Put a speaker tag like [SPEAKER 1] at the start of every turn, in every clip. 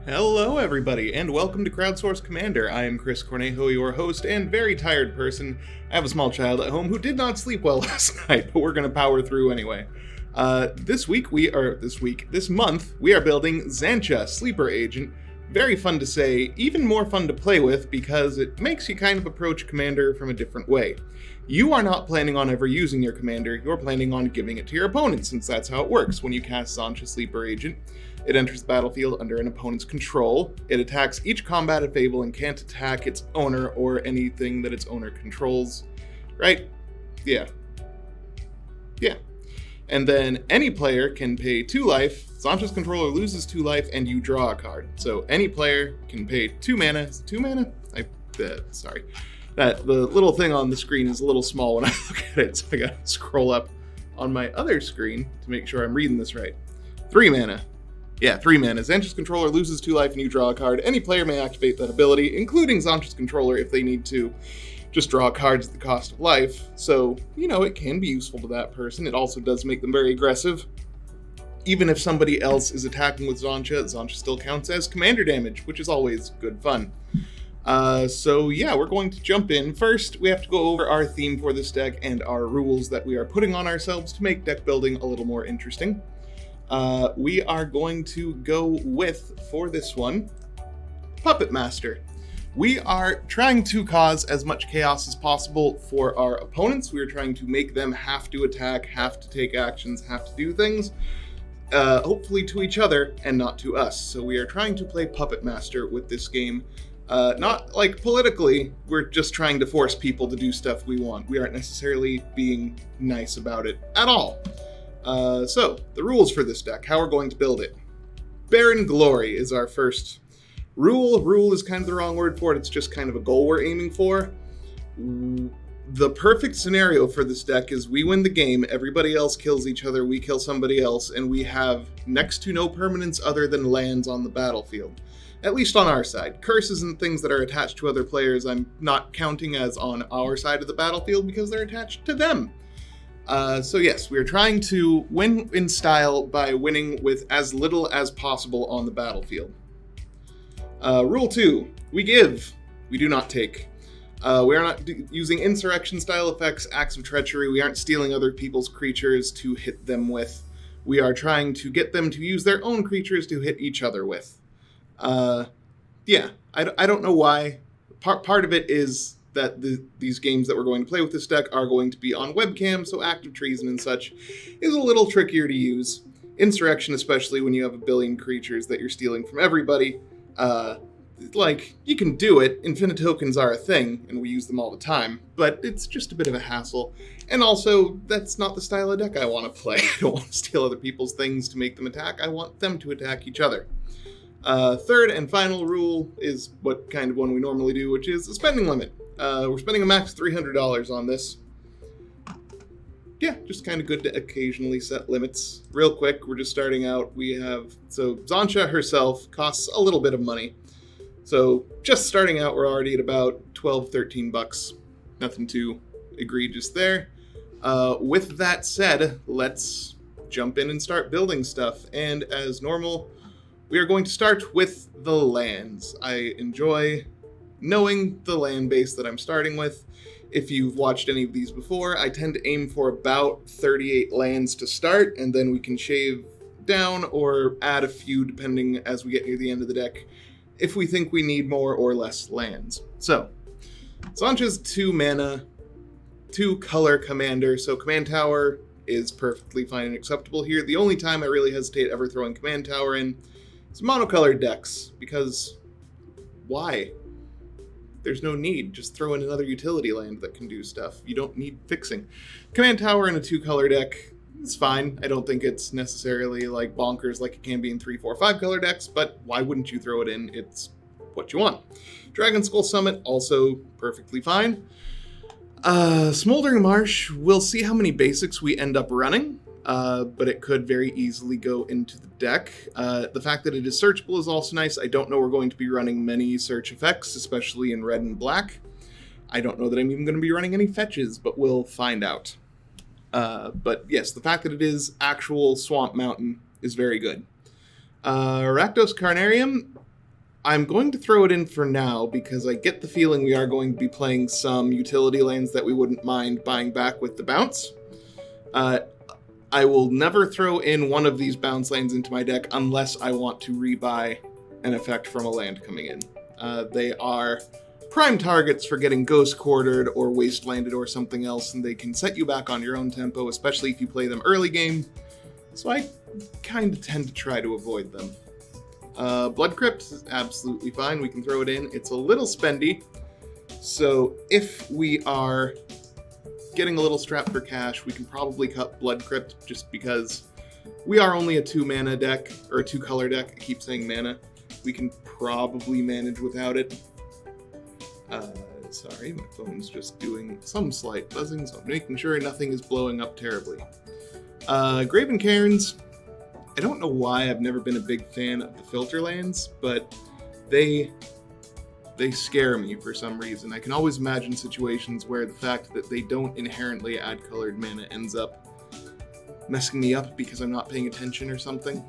[SPEAKER 1] Hello everybody, and welcome to Crowdsource Commander. I am Chris Cornejo, your host and very tired person. I have a small child at home who did not sleep well last night, but we're going to power through anyway. This month, we are building Xantcha, Sleeper Agent. Very fun to say, even more fun to play with because it makes you kind of approach Commander from a different way. You are not planning on ever using your Commander, you're planning on giving it to your opponent, since that's how it works when you cast Xantcha Sleeper Agent. It enters the battlefield under an opponent's control. It attacks each combative Fable and can't attack its owner or anything that its owner controls. Right? Yeah. And then any player can pay 2 life, Xantcha's controller loses 2 life, and you draw a card. So any player can pay 2 mana. Is it 2 mana? Sorry. The little thing on the screen is a little small when I look at it, so I gotta scroll up on my other screen to make sure I'm reading this right. 3 mana. Yeah, 3 mana. Xantcha's controller loses 2 life and you draw a card. Any player may activate that ability, including Xantcha's controller if they need to just draw cards at the cost of life. So, it can be useful to that person. It also does make them very aggressive. Even if somebody else is attacking with Xantcha, Xantcha still counts as commander damage, which is always good fun. We're going to jump in. First, we have to go over our theme for this deck and our rules that we are putting on ourselves to make deck building a little more interesting. We are going to go with, for this one, Puppet Master. We are trying to cause as much chaos as possible for our opponents. We are trying to make them have to attack, have to take actions, have to do things, hopefully to each other and not to us. So we are trying to play Puppet Master with this game. Not like politically, we're just trying to force people to do stuff we want. We aren't necessarily being nice about it at all. So, the rules for this deck, how we're going to build it. Barren Glory is our first rule. Rule is kind of the wrong word for it, it's just kind of a goal we're aiming for. The perfect scenario for this deck is we win the game, everybody else kills each other, we kill somebody else, and we have next to no permanents other than lands on the battlefield. At least on our side. Curses and things that are attached to other players I'm not counting as on our side of the battlefield because they're attached to them. Yes, we are trying to win in style by winning with as little as possible on the battlefield. Rule 2, we give, we do not take. We are not using insurrection-style effects, acts of treachery. We aren't stealing other people's creatures to hit them with. We are trying to get them to use their own creatures to hit each other with. I don't know why. Part of it is that these games that we're going to play with this deck are going to be on webcam, so active treason and such is a little trickier to use. Insurrection, especially when you have a billion creatures that you're stealing from everybody. You can do it. Infinite tokens are a thing, and we use them all the time, but it's just a bit of a hassle. And also, that's not the style of deck I want to play. I don't want to steal other people's things to make them attack. I want them to attack each other. Third and final rule is what kind of one we normally do, which is a spending limit. We're spending a max $300 on this. Yeah, just kind of good to occasionally set limits. Real quick, we're just starting out. Xantcha herself costs a little bit of money. So just starting out, we're already at about $12-13. Nothing too egregious there. With that said, let's jump in and start building stuff. And as normal, we are going to start with the lands. I enjoy knowing the land base that I'm starting with. If you've watched any of these before, I tend to aim for about 38 lands to start, and then we can shave down or add a few depending as we get near the end of the deck, if we think we need more or less lands. So, Xantcha's 2 mana, 2 color commander, so Command Tower is perfectly fine and acceptable here. The only time I really hesitate ever throwing Command Tower in is monocolored decks, because why? There's no need. Just throw in another utility land that can do stuff. You don't need fixing. Command Tower in a 2-color deck is fine. I don't think it's necessarily bonkers like it can be in 3, 4, 5 color decks, but why wouldn't you throw it in? It's what you want. Dragon Skull Summit, also perfectly fine. Smoldering Marsh, we'll see how many basics we end up running, but it could very easily go into the deck. The fact that it is searchable is also nice. I don't know we're going to be running many search effects, especially in red and black. I don't know that I'm even going to be running any fetches, but we'll find out. But yes, the fact that it is actual Swamp Mountain is very good. Rakdos Carnarium, I'm going to throw it in for now because I get the feeling we are going to be playing some utility lands that we wouldn't mind buying back with the bounce. I will never throw in one of these bounce lands into my deck unless I want to rebuy an effect from a land coming in. They are prime targets for getting ghost quartered or wastelanded or something else, and they can set you back on your own tempo, especially if you play them early game. So I kind of tend to try to avoid them. Blood Crypt is absolutely fine. We can throw it in. It's a little spendy. So if we are getting a little strapped for cash, we can probably cut Blood Crypt just because we are only a 2-mana deck, or a 2-color deck. I keep saying mana. We can probably manage without it. Sorry, my phone's just doing some slight buzzing, so I'm making sure nothing is blowing up terribly. Graven Cairns. I don't know why I've never been a big fan of the filter lands, but they scare me for some reason. I can always imagine situations where the fact that they don't inherently add colored mana ends up messing me up because I'm not paying attention or something.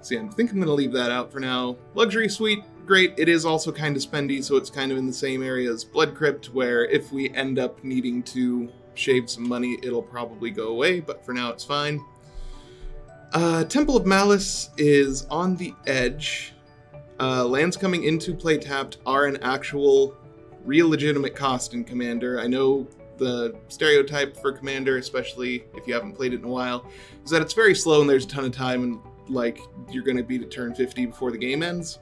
[SPEAKER 1] So yeah, I think I'm going to leave that out for now. Luxury Suite, great. It is also kind of spendy, so it's kind of in the same area as Blood Crypt, where if we end up needing to shave some money, it'll probably go away, but for now it's fine. Temple of Malice is on the edge. Lands coming into play tapped are an actual, real legitimate cost in Commander. I know the stereotype for Commander, especially if you haven't played it in a while, is that it's very slow and there's a ton of time and, like, you're going to beat at turn 50 before the game ends.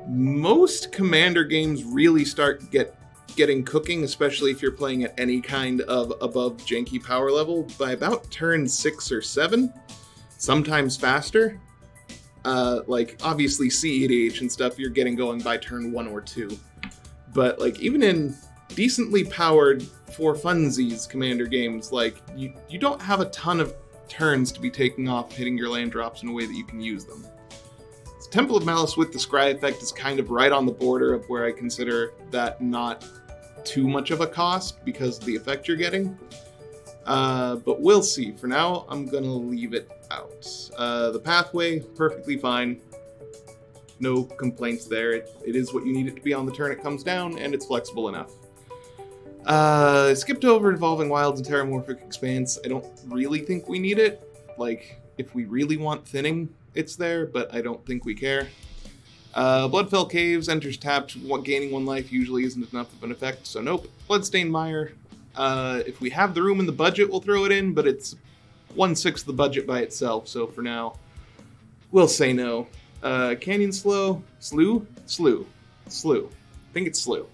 [SPEAKER 1] Most Commander games really start getting cooking, especially if you're playing at any kind of above janky power level, by about turn 6 or 7. Sometimes faster. Like, obviously CEDH and stuff, you're getting going by turn 1 or 2. But, like, even in decently powered for funsies Commander games, like, you don't have a ton of turns to be taking off hitting your land drops in a way that you can use them. So Temple of Malice with the Scry effect is kind of right on the border of where I consider that not too much of a cost because of the effect you're getting. But we'll see. For now, I'm going to leave it out. The pathway, perfectly fine. No complaints there. It is what you need it to be on the turn it comes down, and it's flexible enough. Skipped over Evolving Wilds and Terramorphic Expanse. I don't really think we need it. Like, if we really want thinning, it's there, but I don't think we care. Bloodfell Caves enters tapped. Gaining 1 life usually isn't enough of an effect, so nope. Bloodstained Mire. If we have the room in the budget, we'll throw it in, but it's 1/6 the budget by itself, so for now, we'll say no. Canyon Slough. I think it's Slough.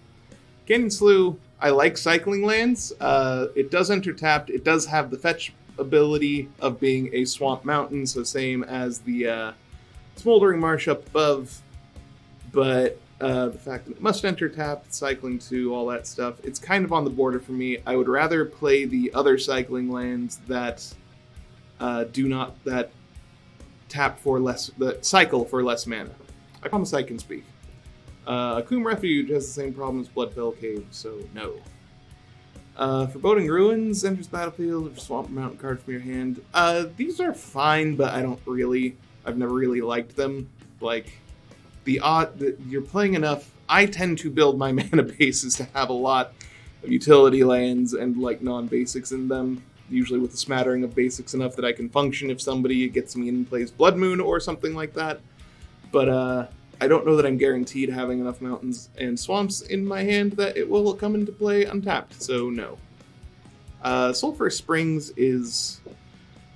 [SPEAKER 1] Canyon Slough, I like cycling lands. It does enter tapped. It does have the fetch ability of being a swamp mountain, so same as the Smoldering Marsh up above, but the fact that it must enter tapped, cycling 2, all that stuff, it's kind of on the border for me. I would rather play the other cycling lands that that tap for less, that cycle for less mana. I promise I can speak. Akoum Refuge has the same problem as Bloodfell Cave, so no. Foreboding Ruins enters the battlefield or swamp mountain card from your hand. These are fine, but I've never really liked them. Like, you're playing enough. I tend to build my mana bases to have a lot of utility lands and, like, non-basics in them, usually with a smattering of basics enough that I can function if somebody gets me in and plays Blood Moon or something like that. But I don't know that I'm guaranteed having enough mountains and swamps in my hand that it will come into play untapped, so no. Sulphur Springs is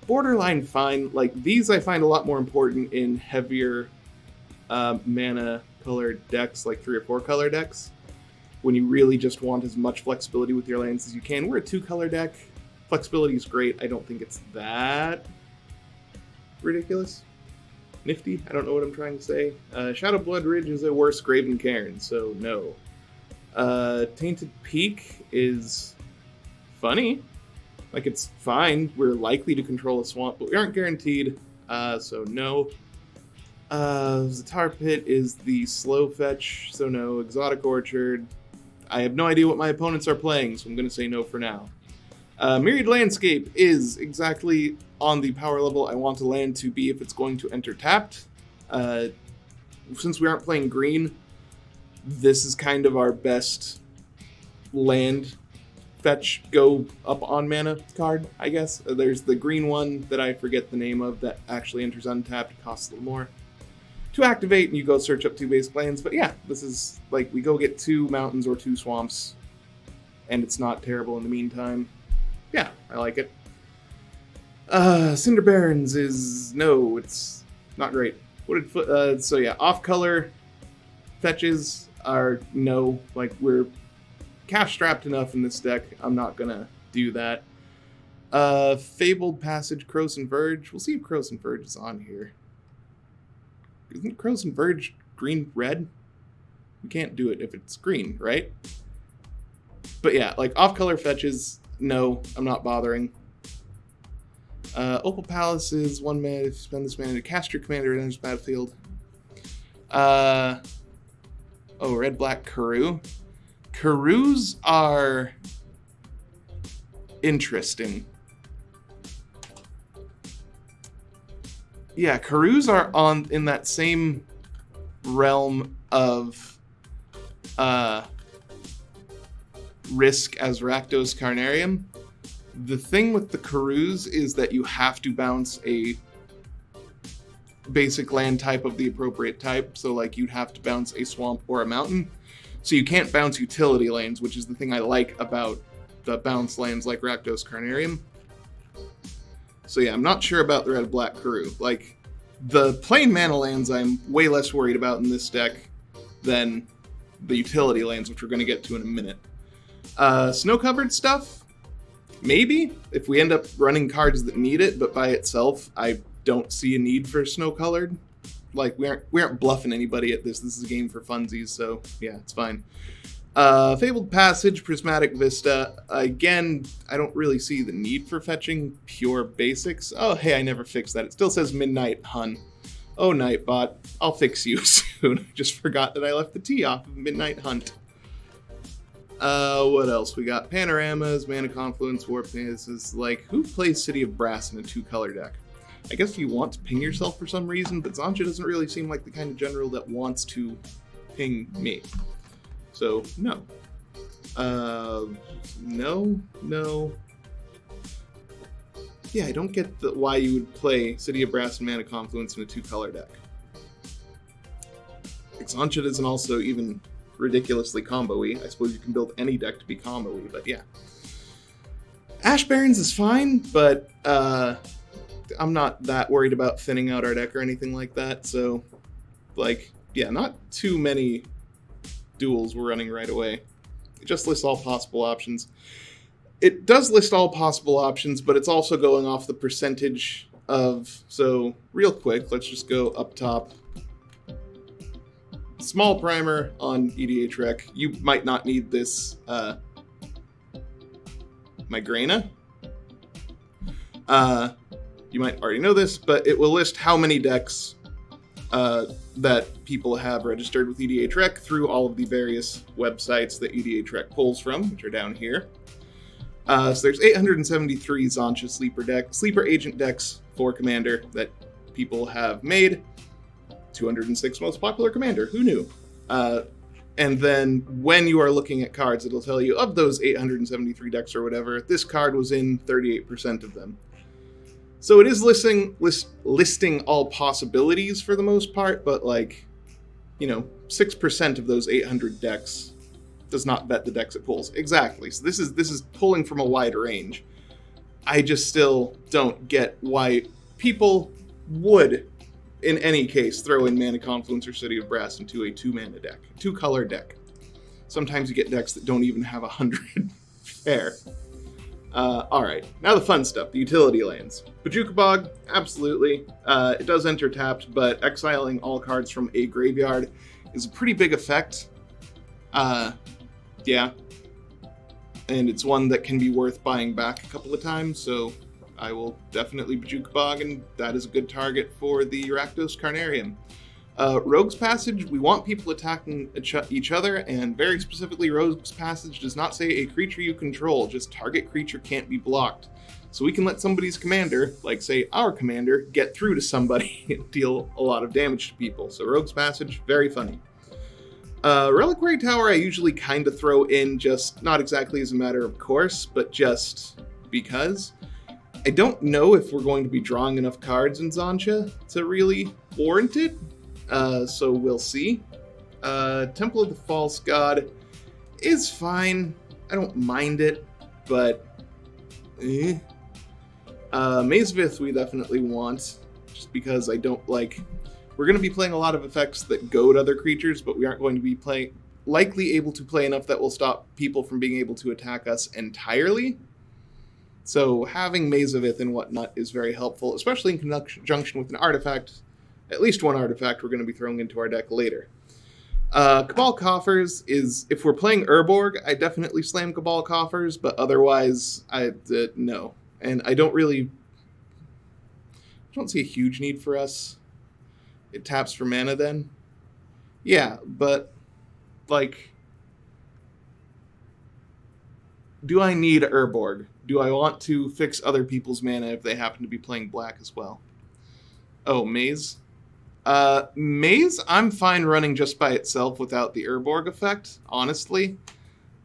[SPEAKER 1] borderline fine. Like, these I find a lot more important in heavier mana colored decks, like 3 or 4 color decks, when you really just want as much flexibility with your lands as you can. We're a 2-color deck. Flexibility is great. I don't think it's that ridiculous. Nifty? I don't know what I'm trying to say. Shadowblood Ridge is a worse Graven Cairn, so no. Tainted Peak is funny. Like, it's fine. We're likely to control a swamp, but we aren't guaranteed, so no. Zatar Pit is the slow fetch, so no. Exotic Orchard. I have no idea what my opponents are playing, so I'm going to say no for now. Myriad Landscape is exactly on the power level I want a land to be if it's going to enter tapped. since we aren't playing green, this is kind of our best land fetch go up on mana card, I guess. There's the green one that I forget the name of that actually enters untapped. It costs a little more to activate, and you go search up 2 basic lands. But yeah, this is like we go get 2 mountains or 2 swamps, and it's not terrible in the meantime. Yeah, I like it. Cinder Barrens is no, it's not great. So yeah, off-color fetches are no, like we're cash strapped enough in this deck. I'm not gonna do that. Fabled Passage, Crows and Verge. We'll see if Crows and Verge is on here. Isn't Crows and Verge green-red? We can't do it if it's green, right? But yeah, like off-color fetches, no, I'm not bothering. Opal Palace is 1 mana. If you spend this mana to cast your commander and enters the battlefield. Red-black Karoo. Karoos are interesting. Yeah, Karoos are in that same realm of risk as Rakdos Carnarium. The thing with the Karoos is that you have to bounce a basic land type of the appropriate type. So like you'd have to bounce a swamp or a mountain. So you can't bounce utility lands, which is the thing I like about the bounce lands like Rakdos Carnarium. So yeah, I'm not sure about the red-black Karoo. Like, the plain mana lands I'm way less worried about in this deck than the utility lands, which we're going to get to in a minute. Snow-covered stuff? Maybe, if we end up running cards that need it, but by itself, I don't see a need for snow-colored. Like, we aren't bluffing anybody at this. This is a game for funsies, so yeah, it's fine. Fabled Passage, Prismatic Vista. Again, I don't really see the need for fetching pure basics. Oh, hey, I never fixed that. It still says Midnight Hun. Oh, Nightbot, I'll fix you soon. I just forgot that I left the T off of Midnight Hunt. What else? We got Panoramas, Mana Confluence, Warp. This is like, who plays City of Brass in a 2-color deck? I guess if you want to ping yourself for some reason, but Xantcha doesn't really seem like the kind of general that wants to ping me. So, no. No. Yeah, I don't get why you would play City of Brass and Mana Confluence in a 2-color deck. Xantcha isn't also even ridiculously combo-y. I suppose you can build any deck to be combo-y, but yeah. Ash Barrens is fine, but I'm not that worried about thinning out our deck or anything like that, so, like, yeah, not too many duels we're running right away. It just lists all possible options. It does list all possible options, but it's also going off the percentage of... So, real quick, let's just go up top. Small primer on EDHREC. You might not need this Migrana. You might already know this, but it will list how many decks that people have registered with EDHREC through all of the various websites that EDHREC pulls from, which are down here. So there's 873 Xantcha sleeper agent decks for Commander that people have made. 206 most popular Commander. Who knew? And then when you are looking at cards, it'll tell you of those 873 decks or whatever, this card was in 38% of them. So it is listing all possibilities for the most part, but like, 6% of those 800 decks does not bet the decks it pulls. Exactly. So this is pulling from a wide range. I just still don't get why people would, in any case, throw in Mana Confluence or City of Brass into a 2-mana deck, 2-color deck. Sometimes you get decks that don't even have 100. Fair. Alright, now the fun stuff, the utility lands. Bojuka Bog, absolutely. It does enter tapped, but exiling all cards from a graveyard is a pretty big effect. Yeah. And it's one that can be worth buying back a couple of times, so I will definitely Bojuka Bog, and that is a good target for the Rakdos Carnarium. Rogue's Passage, we want people attacking each other, and very specifically, Rogue's Passage does not say a creature you control, just target creature can't be blocked. So we can let somebody's commander, like say our commander, get through to somebody and deal a lot of damage to people. So Rogue's Passage, very funny. Reliquary Tower I usually kind of throw in just, not exactly as a matter of course, but just because. I don't know if we're going to be drawing enough cards in Xantcha to really warrant it, so we'll see. Temple of the False God is fine. I don't mind it, but Maze of Ith we definitely want, just because I don't like... We're going to be playing a lot of effects that goad other creatures, but we aren't going to be likely able to play enough that will stop people from being able to attack us entirely. So having Maze of Ith and whatnot is very helpful, especially in conjunction with an artifact, at least one artifact we're going to be throwing into our deck later. Cabal Coffers is, if we're playing Urborg, I definitely slam Cabal Coffers, but otherwise, no. And I don't see a huge need for us. It taps for mana then. Yeah, but, like, do I need Urborg? Do I want to fix other people's mana if they happen to be playing black as well? Oh, Maze? Maze, I'm fine running just by itself without the Urborg effect, honestly.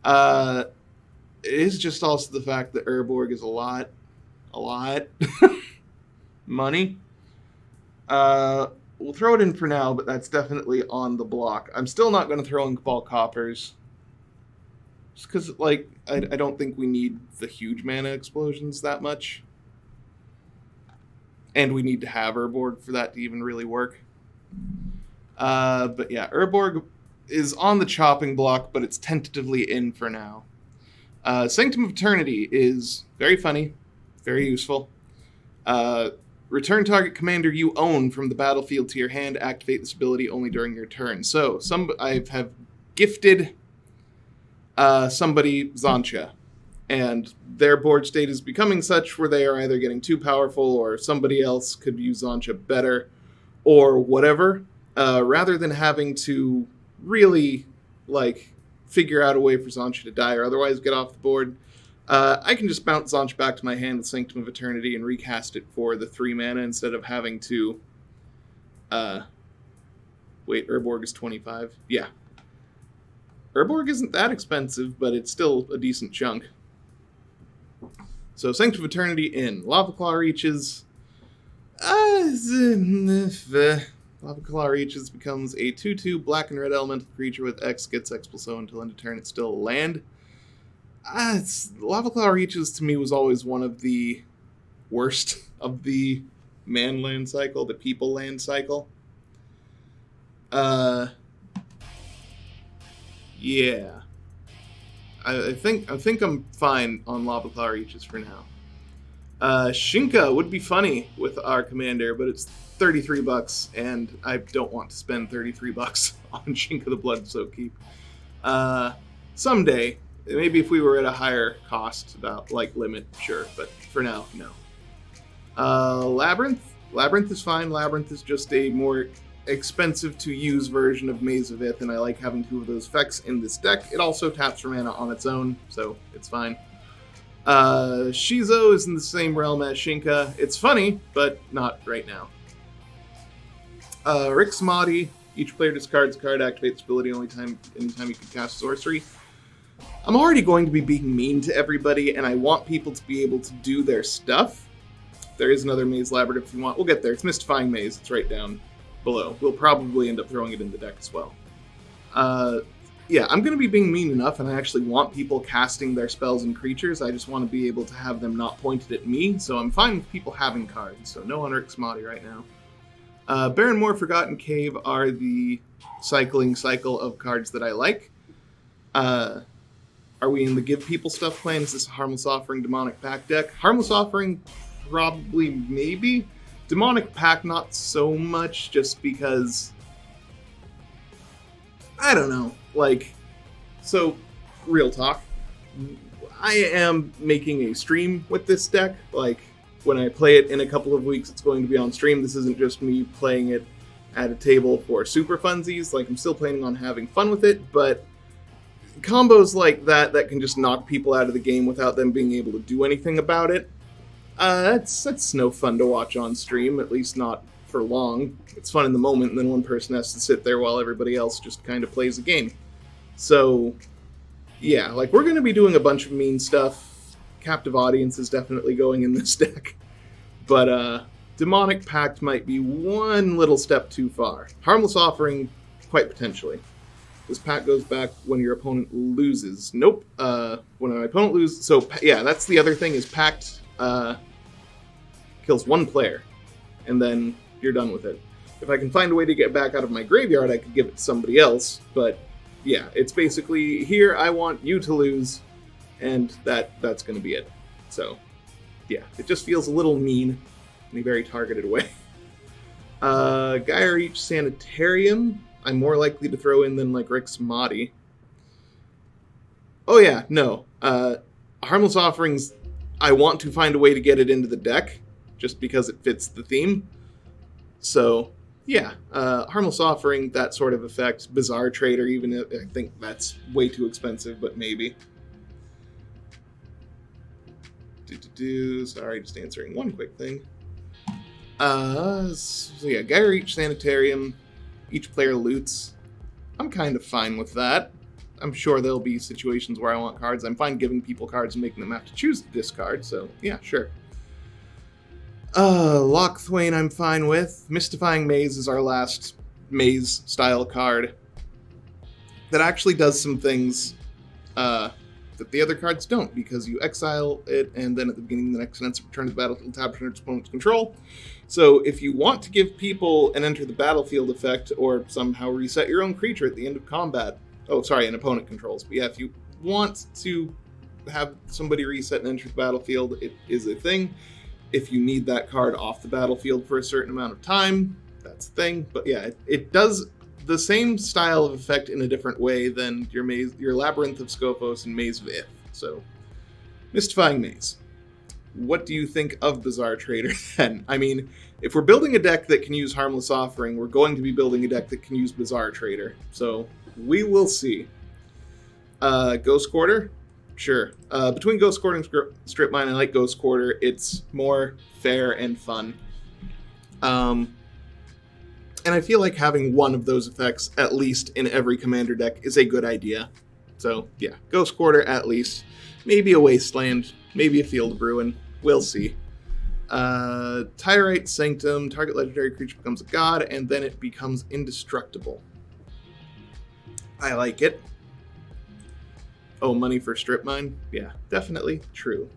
[SPEAKER 1] It is just also the fact that Urborg is a lot money. We'll throw it in for now, but that's definitely on the block. I'm still not going to throw in Cabal Coppers. Just because, like, I don't think we need the huge mana explosions that much. And we need to have Urborg for that to even really work. But yeah, Urborg is on the chopping block, but it's tentatively in for now. Sanctum of Eternity is very funny, very useful. Return target commander you own from the battlefield to your hand. Activate this ability only during your turn. So, I have gifted somebody Xantcha, and their board state is becoming such where they are either getting too powerful or somebody else could use Xantcha better or whatever, rather than having to really, like, figure out a way for Xantcha to die or otherwise get off the board. I can just bounce Xantcha back to my hand with Sanctum of Eternity and recast it for the 3 mana instead of having to... wait, Urborg is 25? Yeah. Urborg isn't that expensive, but it's still a decent chunk. So, Sanctum of Eternity in. Lava Claw Reaches... Lava Claw Reaches becomes a 2/2 black and red elemental creature with X, gets X plus 0 until end of turn. It's still a land. Lava Claw Reaches to me was always one of the worst of the man land cycle, the people land cycle. Yeah. I think I'm fine on Lava Claw Reaches for now. Shinka would be funny with our commander, but it's $33, and I don't want to spend $33 on Shinka the Blood-Soaked Keep. Someday. Maybe if we were at a higher cost, about, like, limit, sure. But for now, no. Labyrinth? Labyrinth is fine. Labyrinth is just a more expensive-to-use version of Maze of Ith, and I like having 2 of those effects in this deck. It also taps for mana on its own, so it's fine. Shizo is in the same realm as Shinka. It's funny, but not right now. Rick's Mahdi. Each player discards a card, activates ability anytime you can cast sorcery. I'm already going to be being mean to everybody, and I want people to be able to do their stuff. There is another Maze Labyrinth if you want. We'll get there. It's Mystifying Maze. It's right down below. We'll probably end up throwing it in the deck as well. Yeah, I'm going to be being mean enough, and I actually want people casting their spells and creatures. I just want to be able to have them not pointed at me, so I'm fine with people having cards. So no on Rick's Mahdi right now. Barren Moor, Forgotten Cave are the cycle of cards that I like. Are we in the Give People Stuff plan? Is this a Harmless Offering Demonic Pact deck? Harmless Offering, probably, maybe. Demonic Pact, not so much, just because... I don't know. Like, so, real talk. I am making a stream with this deck. Like, when I play it in a couple of weeks, it's going to be on stream. This isn't just me playing it at a table for super funsies. Like, I'm still planning on having fun with it, but combos like that can just knock people out of the game without them being able to do anything about it That's no fun to watch on stream, at least not for long. It's fun in the moment, and then one person has to sit there while everybody else just kind of plays the game. So, yeah, like, we're going to be doing a bunch of mean stuff. Captive Audience is definitely going in this deck. But, Demonic Pact might be one little step too far. Harmless Offering, quite potentially. This pact goes back when your opponent loses. Nope. When my opponent loses... So, yeah, that's the other thing, is Pact kills one player. And then you're done with it. If I can find a way to get back out of my graveyard, I could give it to somebody else. But, yeah, it's basically, here, I want you to lose. And that's going to be it. So, yeah, it just feels a little mean in a very targeted way. Gaia Reach Sanitarium, I'm more likely to throw in than, like, Rick's Mahdi. Oh, yeah, no. Harmless Offerings, I want to find a way to get it into the deck, just because it fits the theme. So, yeah, Harmless Offering, that sort of effect. Bizarre Trader, even if I think that's way too expensive, but maybe. Sorry, just answering one quick thing. So yeah, Gaia Reach Sanitarium, each player loots. I'm kind of fine with that. I'm sure there'll be situations where I want cards. I'm fine giving people cards and making them have to choose to discard, so yeah, sure. Lockthwain I'm fine with. Mystifying Maze is our last Maze-style card that actually does some things that the other cards don't, because you exile it, and then at the beginning of the next sentence, return to the battlefield, tap under its opponent's control. So if you want to give people an enter the battlefield effect, or somehow reset your own creature at the end of combat, an opponent controls, but yeah, if you want to have somebody reset and enter the battlefield, it is a thing. If you need that card off the battlefield for a certain amount of time, that's a thing. But yeah, it does the same style of effect in a different way than your Labyrinth of Scophos and Maze of Ith. So, Mystifying Maze. What do you think of Bizarre Trader then? I mean, if we're building a deck that can use Harmless Offering, we're going to be building a deck that can use Bizarre Trader. So, we will see. Ghost Quarter? Sure. Between Ghost Quarter and Strip Mine, I like Ghost Quarter. It's more fair and fun. And I feel like having one of those effects, at least in every Commander deck, is a good idea. So, yeah, Ghost Quarter at least. Maybe a Wasteland, maybe a Field of Ruin. We'll see. Tyrite Sanctum, target legendary creature becomes a god, and then it becomes indestructible. I like it. Oh, money for Strip Mine? Yeah, definitely true.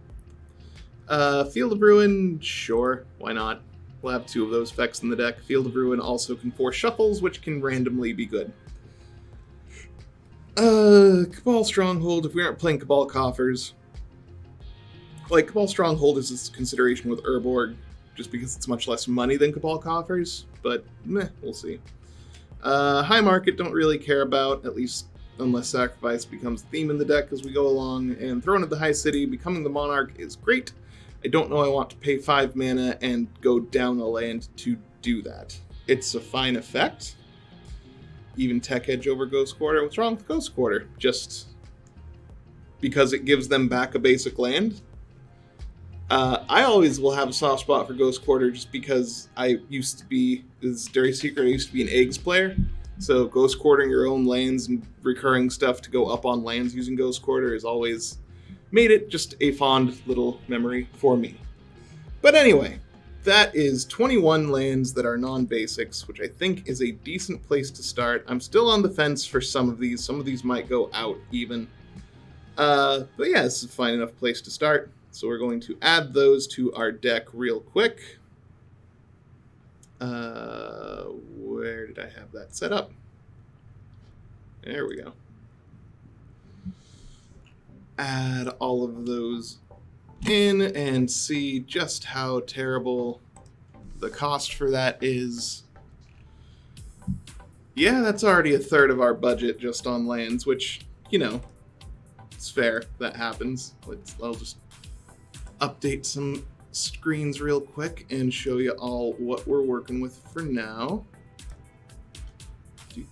[SPEAKER 1] Field of Ruin, sure, why not? We'll have two of those effects in the deck. Field of Ruin also can force shuffles, which can randomly be good. Cabal Stronghold, if we aren't playing Cabal Coffers. Like, Cabal Stronghold is a consideration with Urborg, just because it's much less money than Cabal Coffers, but meh, we'll see. High Market, don't really care about, at least unless Sacrifice becomes a theme in the deck as we go along, and Throne of the High City, becoming the Monarch is great. I don't know I want to pay 5 mana and go down a land to do that. It's a fine effect. Even Tech Edge over Ghost Quarter. What's wrong with Ghost Quarter? Just because it gives them back a basic land? I always will have a soft spot for Ghost Quarter just because I used to be, this is dirty secret, I used to be an Eggs player. So Ghost Quartering your own lands and recurring stuff to go up on lands using Ghost Quarter has always made it just a fond little memory for me. But anyway, that is 21 lands that are non-basics, which I think is a decent place to start. I'm still on the fence for some of these. Some of these might go out even. But yeah, this is a fine enough place to start. So we're going to add those to our deck real quick. Where did I have that set up? There we go. Add all of those in and see just how terrible the cost for that is. Yeah, that's already a third of our budget just on lands, which, you know, it's fair. That happens. I'll just update some screens real quick and show you all what we're working with for now. Get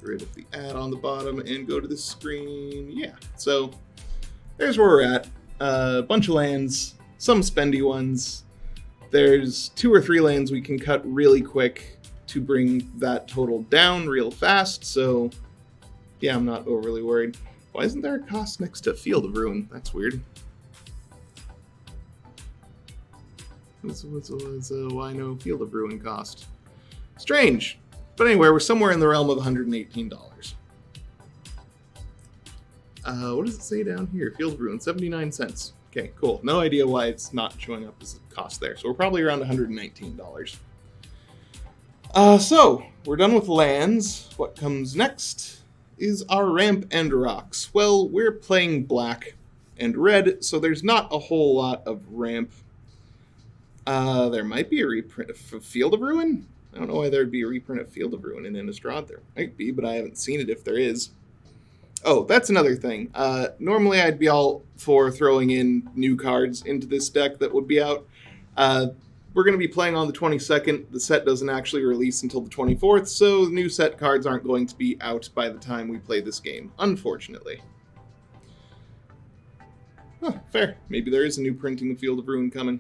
[SPEAKER 1] rid of the ad on the bottom and go to the screen. Yeah, so there's where we're at. A bunch of lands, some spendy ones. There's 2 or 3 lands we can cut really quick to bring that total down real fast, so yeah, I'm not overly worried. Why isn't there a cost next to Field of Ruin? That's weird. Why no Field of Ruin cost? Strange. But anyway, we're somewhere in the realm of $118. What does it say down here? Field of Ruin, 79 cents. Okay, cool. No idea why it's not showing up as a cost there. So we're probably around $119. So, we're done with lands. What comes next is our ramp and rocks. Well, we're playing black and red, so there's not a whole lot of ramp. There might be a reprint of Field of Ruin? I don't know why there'd be a reprint of Field of Ruin in Innistrad. There might be, but I haven't seen it if there is. Oh, that's another thing. Normally I'd be all for throwing in new cards into this deck that would be out. We're going to be playing on the 22nd. The set doesn't actually release until the 24th, so the new set cards aren't going to be out by the time we play this game, unfortunately. Huh, fair. Maybe there is a new printing of Field of Ruin coming.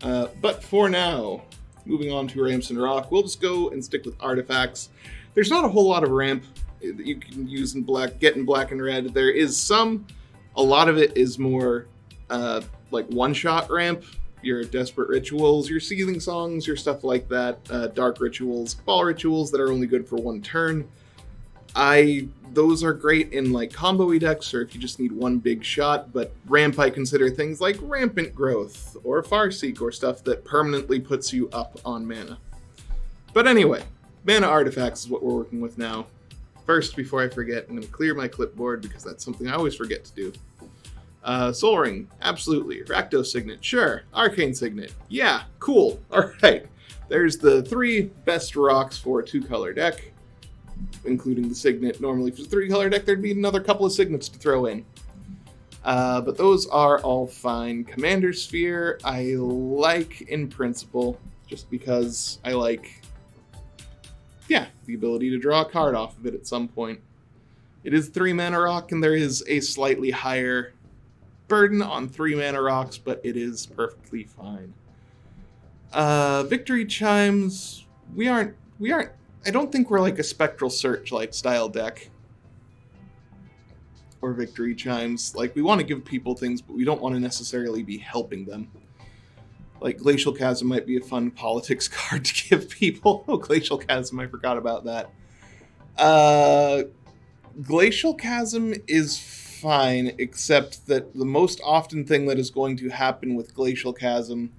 [SPEAKER 1] But for now, moving on to ramps and rock, we'll just go and stick with artifacts. There's not a whole lot of ramp that you can use in black, get in black and red. There is some. A lot of it is more like one-shot ramp. Your Desperate Rituals, your Seething Songs, your stuff like that. Dark Rituals, Ball Rituals that are only good for 1 turn. Those are great in like combo-y decks or if you just need one big shot, but ramp I consider things like Rampant Growth or Farseek or stuff that permanently puts you up on mana. But anyway, mana artifacts is what we're working with now. First, before I forget, I'm going to clear my clipboard because that's something I always forget to do. Soul Ring, absolutely. Rakdos Signet, sure. Arcane Signet, yeah, cool. Alright, there's the 3 best rocks for a 2-color deck, including the Signet. Normally for a 3-color deck, there'd be another couple of Signets to throw in. But those are all fine. Commander Sphere, I like in principle, just because I like, yeah, the ability to draw a card off of it at some point. It is 3-mana rock, and there is a slightly higher burden on 3-mana rocks, but it is perfectly fine. Victory Chimes, we aren't, I don't think we're like a Spectral Searchlight style deck. Or Victory Chimes. Like, we want to give people things, but we don't want to necessarily be helping them. Like, Glacial Chasm might be a fun politics card to give people. Oh, Glacial Chasm, I forgot about that. Glacial Chasm is fine, except that the most often thing that is going to happen with Glacial Chasm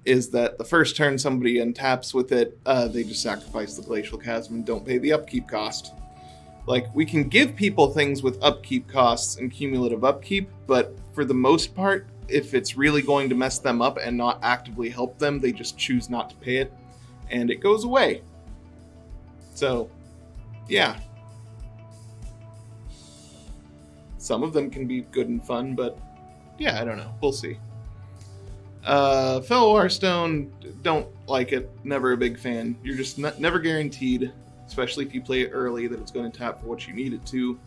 [SPEAKER 1] is that the first turn somebody untaps with it, they just sacrifice the Glacial Chasm and don't pay the upkeep cost. Like, we can give people things with upkeep costs and cumulative upkeep, but for the most part, if it's really going to mess them up and not actively help them, they just choose not to pay it, and it goes away. So, yeah. Some of them can be good and fun, but yeah, I don't know. We'll see. Fellow Warstone, don't like it. Never a big fan. You're just never guaranteed, especially if you play it early, that it's going to tap for what you need it to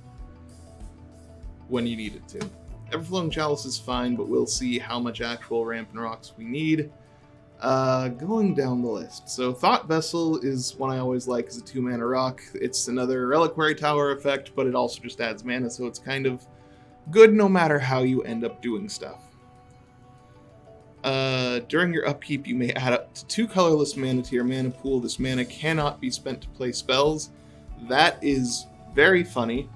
[SPEAKER 1] when you need it to. Everflowing Chalice is fine, but we'll see how much actual ramp and rocks we need. Going down the list. So Thought Vessel is one I always like as a 2-mana rock. It's another Reliquary Tower effect, but it also just adds mana, so it's kind of good no matter how you end up doing stuff. During your upkeep, you may add up to 2 colorless mana to your mana pool. This mana cannot be spent to play spells. That is very funny.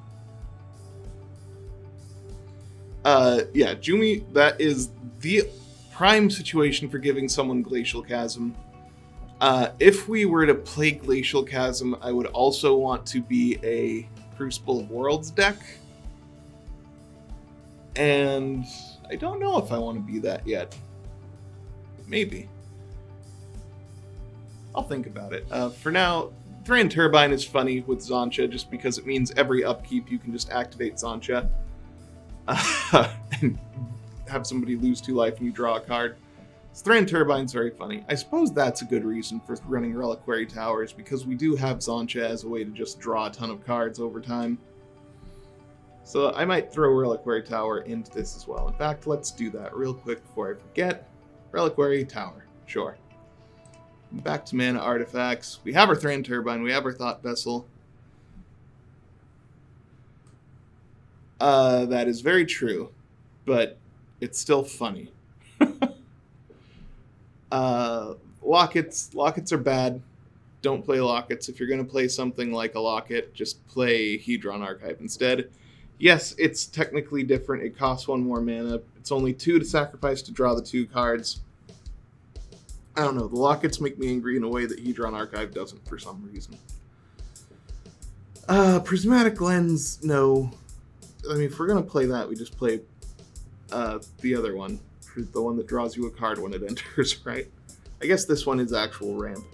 [SPEAKER 1] Yeah, Jumi, that is the prime situation for giving someone Glacial Chasm. If we were to play Glacial Chasm, I would also want to be a Crucible of Worlds deck. And I don't know if I want to be that yet. Maybe. I'll think about it. For now, Thran Turbine is funny with Xantcha, just because it means every upkeep you can just activate Xantcha. And have somebody lose 2 life and you draw a card. Thran Turbine's very funny. I suppose that's a good reason for running Reliquary Towers, because we do have Xantcha as a way to just draw a ton of cards over time. So I might throw Reliquary Tower into this as well. In fact, let's do that real quick before I forget. Reliquary Tower, sure. Back to mana artifacts. We have our Thran Turbine, we have our Thought Vessel. That is very true, but it's still funny. Lockets are bad. Don't play Lockets. If you're going to play something like a Locket, just play Hedron Archive instead. Yes, it's technically different. It costs 1 more mana. It's only 2 to sacrifice to draw the 2 cards. I don't know. The Lockets make me angry in a way that Hedron Archive doesn't for some reason. Prismatic Lens, no. I mean, if we're going to play that, we just play the other one. The one that draws you a card when it enters, right? I guess this one is actual ramp.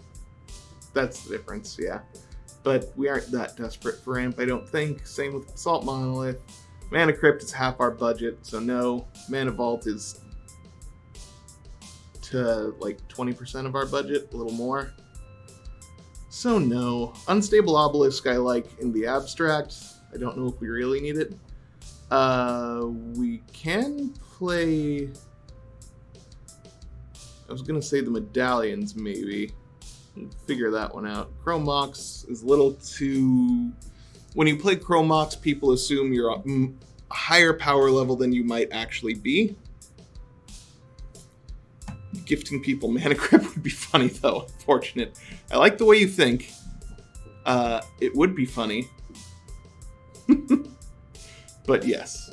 [SPEAKER 1] That's the difference, yeah. But we aren't that desperate for ramp, I don't think. Same with Assault Monolith. Mana Crypt is half our budget, so no. Mana Vault is to like 20% of our budget, a little more. So no. Unstable Obelisk I like in the abstract. I don't know if we really need it. We can play... I was going to say the Medallions, maybe. We'll figure that one out. Chrome Mox is a little too... When you play Chrome Mox, people assume you're a higher power level than you might actually be. Gifting people Mana Crypt would be funny, though. Unfortunate. I like the way you think. It would be funny. But yes.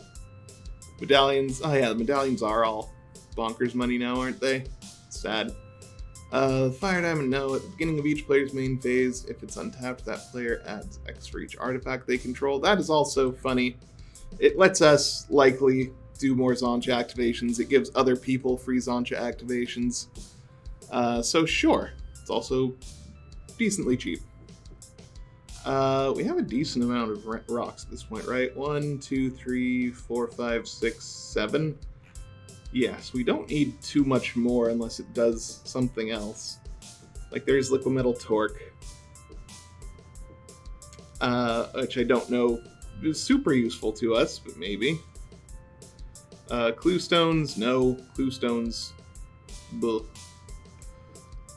[SPEAKER 1] Medallions. Oh yeah, the Medallions are all bonkers money now, aren't they? Sad. Fire Diamond, no. At the beginning of each player's main phase, if it's untapped, that player adds X for each artifact they control. That is also funny. It lets us likely do more Xantcha activations. It gives other people free Xantcha activations. So sure. It's also decently cheap. We have a decent amount of rocks at this point, right? 1, 2, 3, 4, 5, 6, 7. Yes, we don't need too much more unless it does something else. Like there's Liquid Metal Torque, which I don't know is super useful to us, but maybe. Clue Stones, no. Clue Stones, bleh.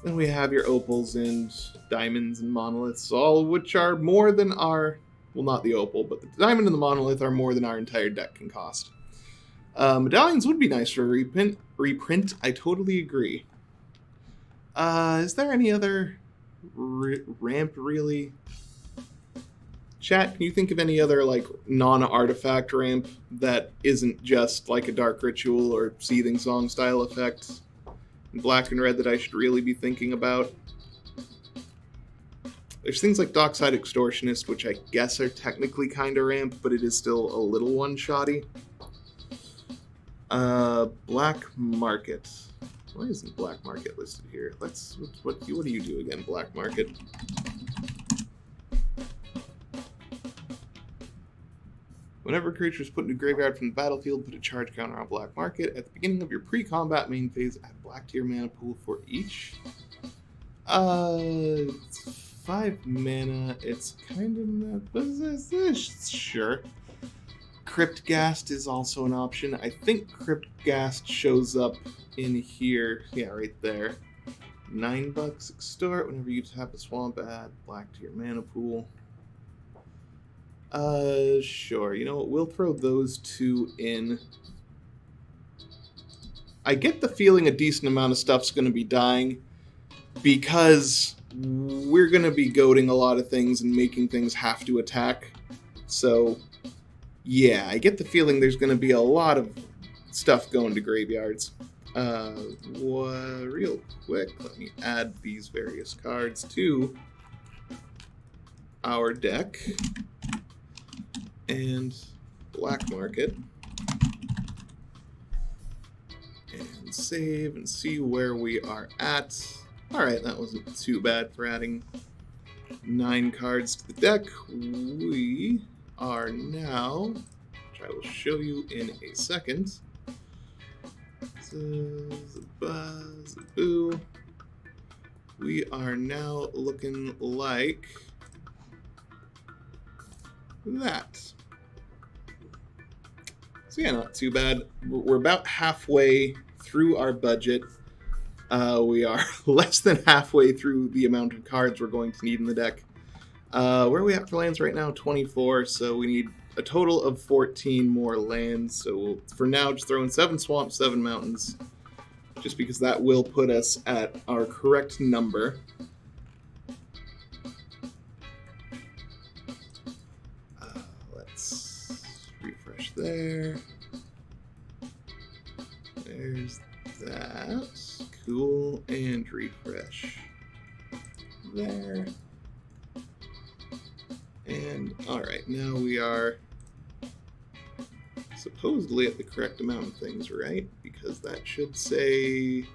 [SPEAKER 1] Then we have your Opals and Diamonds and Monoliths, all of which are more than our... Well, not the Opal, but the Diamond and the Monolith are more than our entire deck can cost. Medallions would be nice for a reprint. I totally agree. Is there any other ramp, really? Chat, can you think of any other, like, non-artifact ramp that isn't just, like, a Dark Ritual or Seething Song style effect in Black and Red that I should really be thinking about? There's things like Dockside Extortionist, which I guess are technically kind of ramp, but it is still a little one-shotty. Black Market. Why isn't Black Market listed here? What do you do again, Black Market? Whenever a creature is put into graveyard from the battlefield, put a charge counter on Black Market. At the beginning of your pre-combat main phase, add black to your mana pool for each. It's 5 mana. It's kind of not... Sure. Cryptghast is also an option. I think Cryptghast shows up in here. Yeah, right there. $9 extort. Whenever you tap a swamp, add black to your mana pool. Sure. You know what? We'll throw those 2 in. I get the feeling a decent amount of stuff's going to be dying because we're going to be goading a lot of things and making things have to attack. So... yeah, I get the feeling there's going to be a lot of stuff going to graveyards. Real quick, let me add these various cards to our deck. And Black Market. And save and see where we are at. Alright, that wasn't too bad for adding 9 cards to the deck. We... are now, which I will show you in a second. We are now looking like that. So yeah, not too bad. We're about halfway through our budget. We are less than halfway through the amount of cards we're going to need in the deck. Where are we at for lands right now? 24, so we need a total of 14 more lands. So we'll, for now, just throw in 7 swamps, 7 mountains, just because that will put us at our correct number. Let's refresh there. There's that. Cool, and refresh there. And alright, now we are supposedly at the correct amount of things, right? Because that should say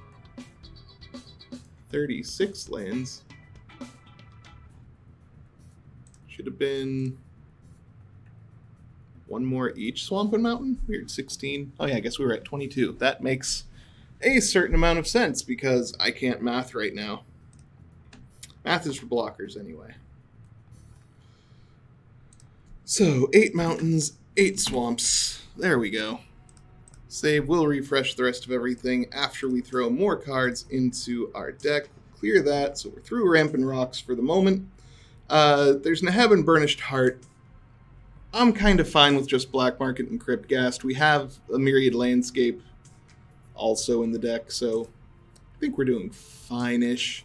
[SPEAKER 1] 36 lands. Should have been one more each swamp and mountain? Weird, 16. Oh yeah, I guess we were at 22. That makes a certain amount of sense because I can't math right now. Math is for blockers anyway. So, 8 mountains, 8 swamps. There we go. Save, we'll refresh the rest of everything after we throw more cards into our deck. Clear that, so we're through Rampant Rocks for the moment. There's Neheb and Burnished Heart. I'm kind of fine with just Black Market and Cryptghast. We have a Myriad Landscape also in the deck, so I think we're doing fine-ish.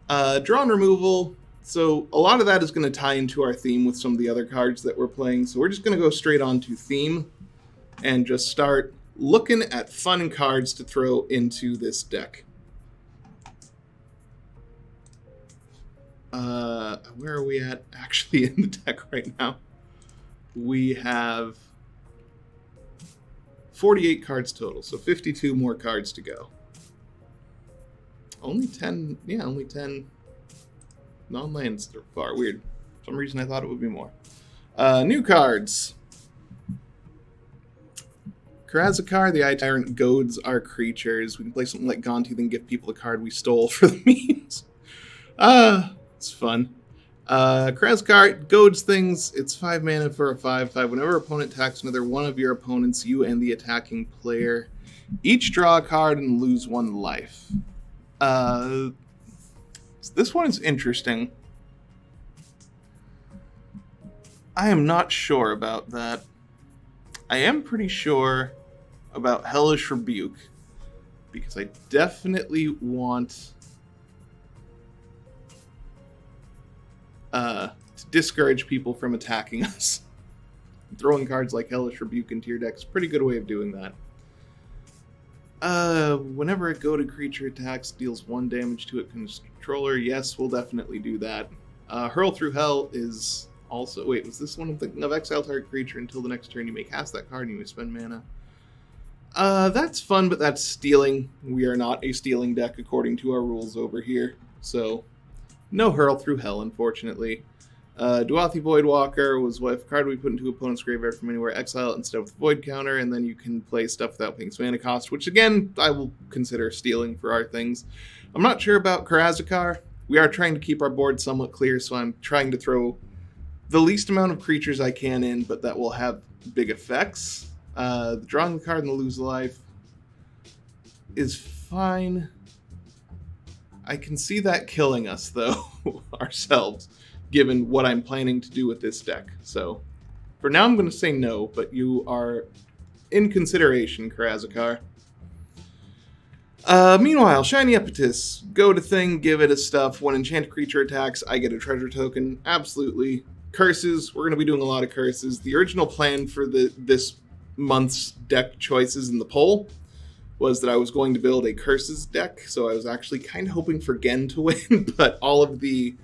[SPEAKER 1] Draw and removal. So a lot of that is going to tie into our theme with some of the other cards that we're playing. So we're just going to go straight on to theme and just start looking at fun cards to throw into this deck. Where are we at actually in the deck right now? We have 48 cards total, so 52 more cards to go. Only 10, yeah, only 10 non-lands so far. Weird. For some reason I thought it would be more. New cards. Karazakar, the Eye Tyrant, goads our creatures. We can play something like Gonti, then give people a card we stole for the memes. It's fun. Karazakar goads things. It's 5 mana for a 5/5. Whenever opponent attacks another one of your opponents, you and the attacking player each draw a card and lose 1 life. This one is interesting. I am not sure about that. I am pretty sure about Hellish Rebuke, because I definitely want to discourage people from attacking us. Throwing cards like Hellish Rebuke into your deck is a pretty good way of doing that. Whenever a goated creature attacks, deals 1 damage to its controller. Yes, we'll definitely do that. Hurl Through Hell is also... Wait, was this one I'm thinking of? Exile target creature until the next turn. You may cast that card and you may spend mana. That's fun, but that's stealing. We are not a stealing deck according to our rules over here. So, no Hurl Through Hell, unfortunately. Duathi Voidwalker was what if a card we put into opponent's graveyard from anywhere, exile it instead of the void counter, and then you can play stuff without paying mana cost, which again, I will consider stealing for our things. I'm not sure about Karazakar. We are trying to keep our board somewhat clear, so I'm trying to throw the least amount of creatures I can in, but that will have big effects. Drawing the card and the lose life is fine. I can see that killing us, though, ourselves, given what I'm planning to do with this deck. So, for now I'm going to say no, but you are in consideration, Karazakar. Meanwhile, Shiny Epitus. Go to thing, give it a stuff. When enchanted creature attacks, I get a treasure token. Absolutely. Curses. We're going to be doing a lot of curses. The original plan for this month's deck choices in the poll was that I was going to build a curses deck, so I was actually kind of hoping for Gen to win, but all of the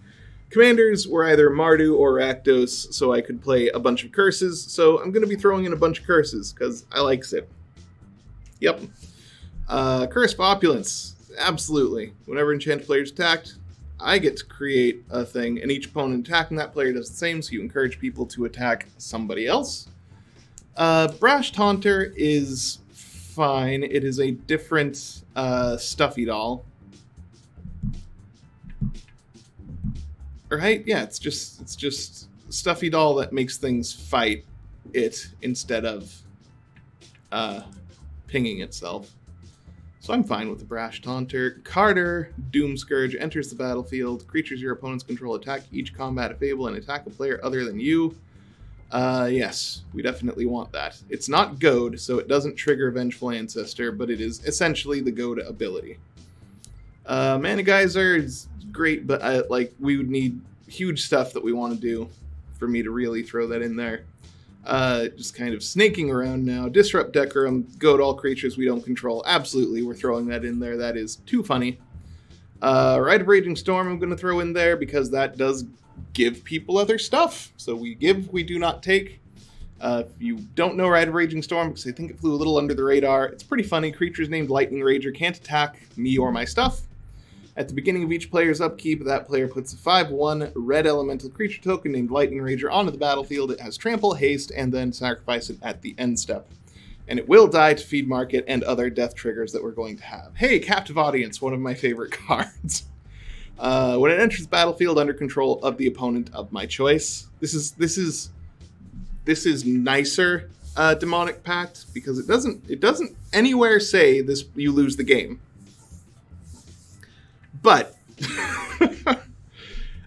[SPEAKER 1] commanders were either Mardu or Rakdos, so I could play a bunch of curses, so I'm going to be throwing in a bunch of curses, because I likes it. Yep. Curse of Opulence. Absolutely. Whenever enchanted players attacked, I get to create a thing, and each opponent attacking that player does the same, so you encourage people to attack somebody else. Brash Taunter is fine. It is a different stuffy doll. Right? Yeah, it's just stuffy doll that makes things fight it instead of pinging itself. So I'm fine with the Brash Taunter. Carter, Doom Scourge, enters the battlefield. Creatures your opponents control attack each combat if able and attack a player other than you. Yes, we definitely want that. It's not Goad, so it doesn't trigger Vengeful Ancestor, but it is essentially the Goad ability. Mana Geyser is great, but we would need huge stuff that we want to do for me to really throw that in there. Just kind of snaking around now. Disrupt Decorum, Goad all creatures we don't control. Absolutely, we're throwing that in there. That is too funny. Rite of Raging Storm I'm going to throw in there because that does give people other stuff. So we give, we do not take. If you don't know Rite of Raging Storm, because I think it flew a little under the radar, it's pretty funny. Creatures named Lightning Rager can't attack me or my stuff. At the beginning of each player's upkeep, that player puts a 5/1 red elemental creature token named Lightning Rager onto the battlefield. It has trample, haste, and then sacrifice it at the end step. And it will die to Feed Market and other death triggers that we're going to have. Hey, Captive Audience, one of my favorite cards. When it enters the battlefield under control of the opponent of my choice. This is nicer, Demonic Pact, because it doesn't anywhere say this you lose the game. But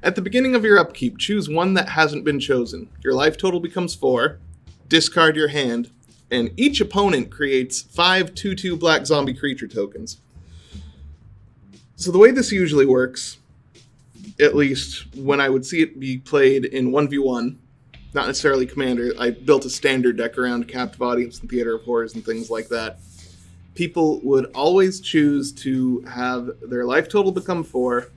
[SPEAKER 1] at the beginning of your upkeep, choose one that hasn't been chosen. Your life total becomes 4. Discard your hand, and each opponent creates 5 2/2 black zombie creature tokens. So the way this usually works, at least when I would see it be played in 1v1, not necessarily Commander, I built a standard deck around Captive Audience and Theater of Horrors and things like that. People would always choose to have their life total become 4.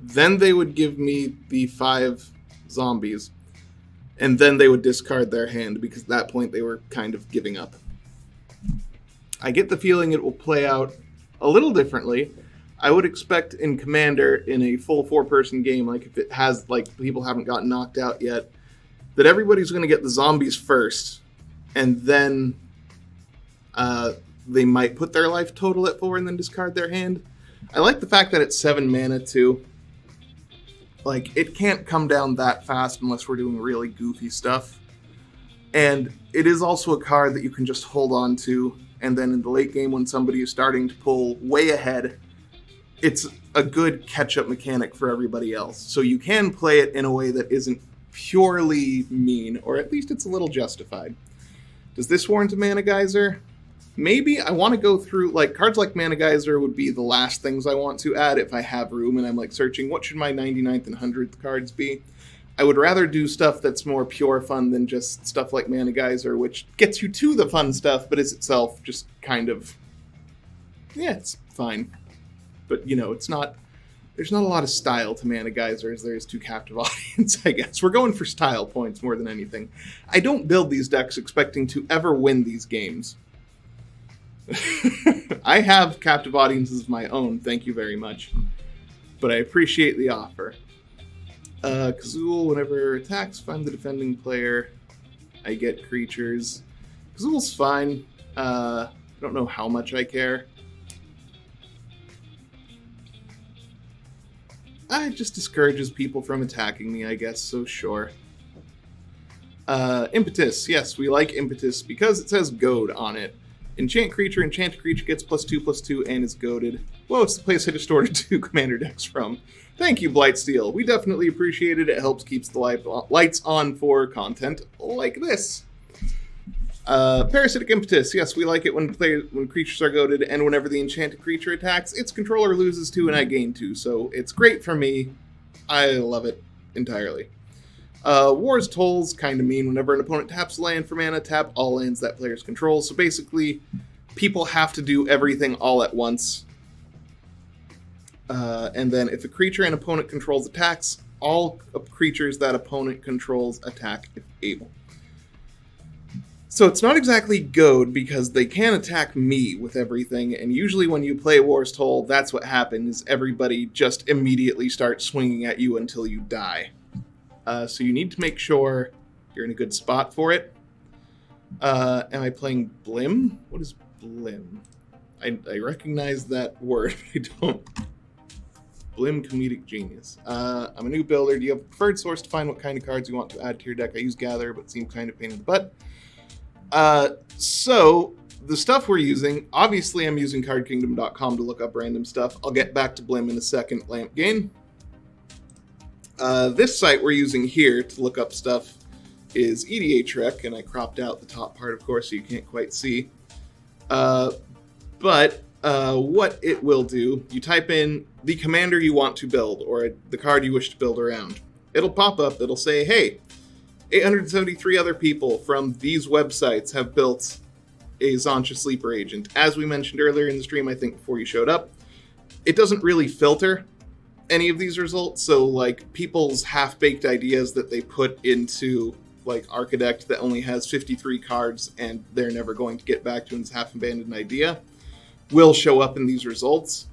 [SPEAKER 1] Then they would give me the 5 zombies. And then they would discard their hand, because at that point they were kind of giving up. I get the feeling it will play out a little differently. I would expect in Commander, in a full 4-person game, like if it has, like, people haven't gotten knocked out yet, that everybody's going to get the zombies first, and then they might put their life total at 4 and then discard their hand. I like the fact that it's 7 mana, too. Like, it can't come down that fast unless we're doing really goofy stuff. And it is also a card that you can just hold on to, and then in the late game when somebody is starting to pull way ahead, it's a good catch-up mechanic for everybody else. So you can play it in a way that isn't purely mean, or at least it's a little justified. Does this warrant a Mana Geyser? Maybe. I want to go through, like, cards like Mana Geyser would be the last things I want to add if I have room and I'm, like, searching what should my 99th and 100th cards be. I would rather do stuff that's more pure fun than just stuff like Mana Geyser, which gets you to the fun stuff, but is itself just kind of, yeah, it's fine. But, you know, it's not, there's not a lot of style to Mana Geyser as there is to Captive Audience, I guess. We're going for style points more than anything. I don't build these decks expecting to ever win these games. I have Captive Audiences of my own, thank you very much. But I appreciate the offer. Kazul, whenever attacks, if I'm the defending player, I get creatures. Kazul's fine. I don't know how much I care. It just discourages people from attacking me, I guess, so sure. Impetus. Yes, we like Impetus because it says Goad on it. Enchanted creature gets +2/+2 and is goaded. Whoa, it's the place I distorted 2 commander decks from. Thank you, Blightsteel. We definitely appreciate it. It helps keeps the lights on for content like this. Parasitic Impetus. Yes, we like it when creatures are goaded, and whenever the enchanted creature attacks, its controller loses 2 and I gain 2, so it's great for me. I love it entirely. War's Toll's kind of mean. Whenever an opponent taps a land for mana, tap all lands that players control. So basically, people have to do everything all at once. And then if a creature an opponent controls attacks, all creatures that opponent controls attack if able. So it's not exactly goad, because they can attack me with everything, and usually when you play War's Toll, that's what happens. Everybody just immediately starts swinging at you until you die. So you need to make sure you're in a good spot for it. Am I playing Blim? What is Blim? I recognize that word, but I don't. Blim Comedic Genius. I'm a new builder. Do you have a preferred source to find what kind of cards you want to add to your deck? I use Gather, but seem kind of pain in the butt. So the stuff we're using, obviously I'm using cardkingdom.com to look up random stuff. I'll get back to Blim in a second. Lamp Gain. This site we're using here to look up stuff is EDHREC, and I cropped out the top part, of course, so you can't quite see. But what it will do, you type in the commander you want to build, or the card you wish to build around. It'll pop up, it'll say, hey, 873 other people from these websites have built a Xantcha Sleeper Agent. As we mentioned earlier in the stream, I think before you showed up, it doesn't really filter any of these results, so like people's half-baked ideas that they put into like Architect that only has 53 cards and they're never going to get back to and is half-abandoned idea will show up in these results.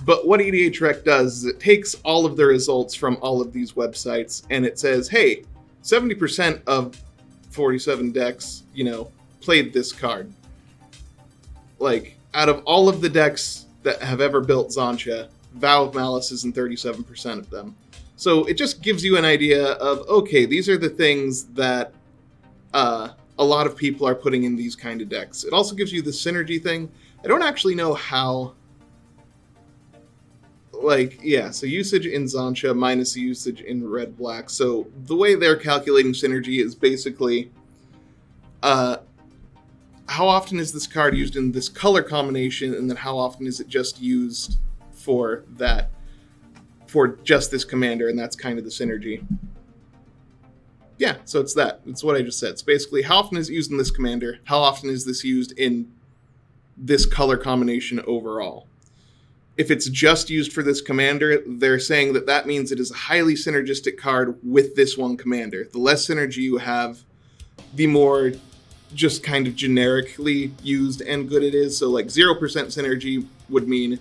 [SPEAKER 1] But what EDHREC does is it takes all of the results from all of these websites and it says, hey, 70% of 47 decks, played this card. Like, out of all of the decks that have ever built Xantcha, Vow of Malice is in 37% of them. So it just gives you an idea of, okay, these are the things that a lot of people are putting in these kind of decks. It also gives you the synergy thing. I don't actually know how... so usage in Xantcha minus usage in red-black. So the way they're calculating synergy is basically how often is this card used in this color combination, and then how often is it just used for just this commander, and that's kind of the synergy. Yeah, so it's that. It's what I just said. It's basically how often is it used in this commander, how often is this used in this color combination overall. If it's just used for this commander, they're saying that means it is a highly synergistic card with this one commander. The less synergy you have, the more just kind of generically used and good it is. So like 0% synergy would mean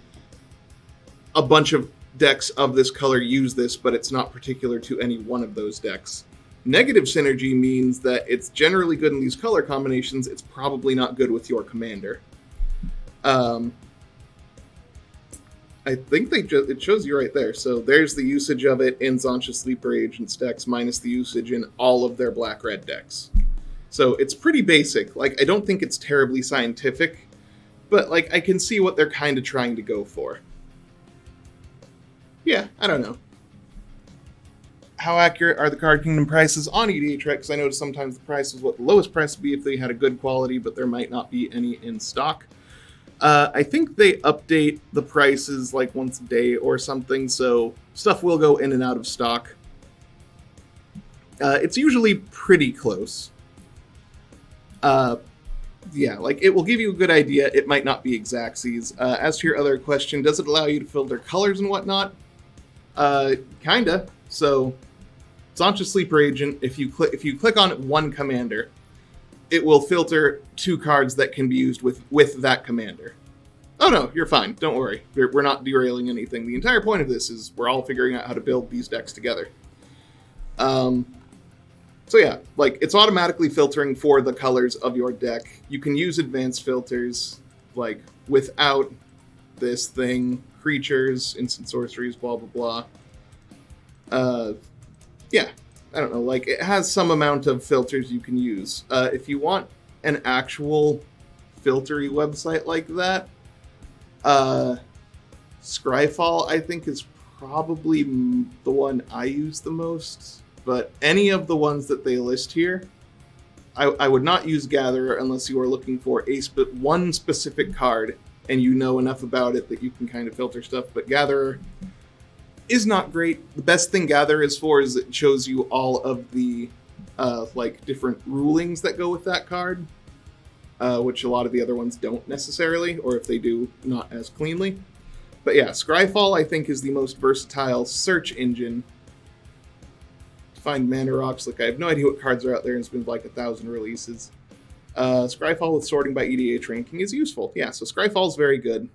[SPEAKER 1] a bunch of decks of this color use this, but it's not particular to any one of those decks. Negative synergy means that it's generally good in these color combinations, it's probably not good with your commander. I think it shows you right there. So there's the usage of it in Xantcha Sleeper Agents decks minus the usage in all of their black-red decks. So it's pretty basic. Like, I don't think it's terribly scientific, but like I can see what they're kind of trying to go for. Yeah, I don't know. How accurate are the Card Kingdom prices on EDHREC? Because I noticed sometimes the price is what the lowest price would be if they had a good quality, but there might not be any in stock. I think they update the prices like once a day or something, so stuff will go in and out of stock. It's usually pretty close. Yeah, like it will give you a good idea. It might not be exactsies. As to your other question, does it allow you to filter colors and whatnot? Kinda. So, Xantcha Sleeper Agent, if you click on one commander, it will filter 2 cards that can be used with that commander. Oh no, you're fine. Don't worry. We're not derailing anything. The entire point of this is we're all figuring out how to build these decks together. So yeah, like it's automatically filtering for the colors of your deck. You can use advanced filters, like without this thing, creatures, instant sorceries, blah blah blah. Yeah. I don't know, like, it has some amount of filters you can use. If you want an actual filtery website like that, Scryfall, I think, is probably the one I use the most. But any of the ones that they list here, I would not use Gatherer unless you are looking for one specific card and you know enough about it that you can kind of filter stuff. But Gatherer is not great. The best thing Gather is for is it shows you all of the like different rulings that go with that card, which a lot of the other ones don't necessarily, or if they do, not as cleanly. But yeah, Scryfall I think is the most versatile search engine to find mana rocks. Like I have no idea what cards are out there, and it's been like 1,000 releases. Scryfall with sorting by EDH ranking is useful. Yeah, so Scryfall is very good.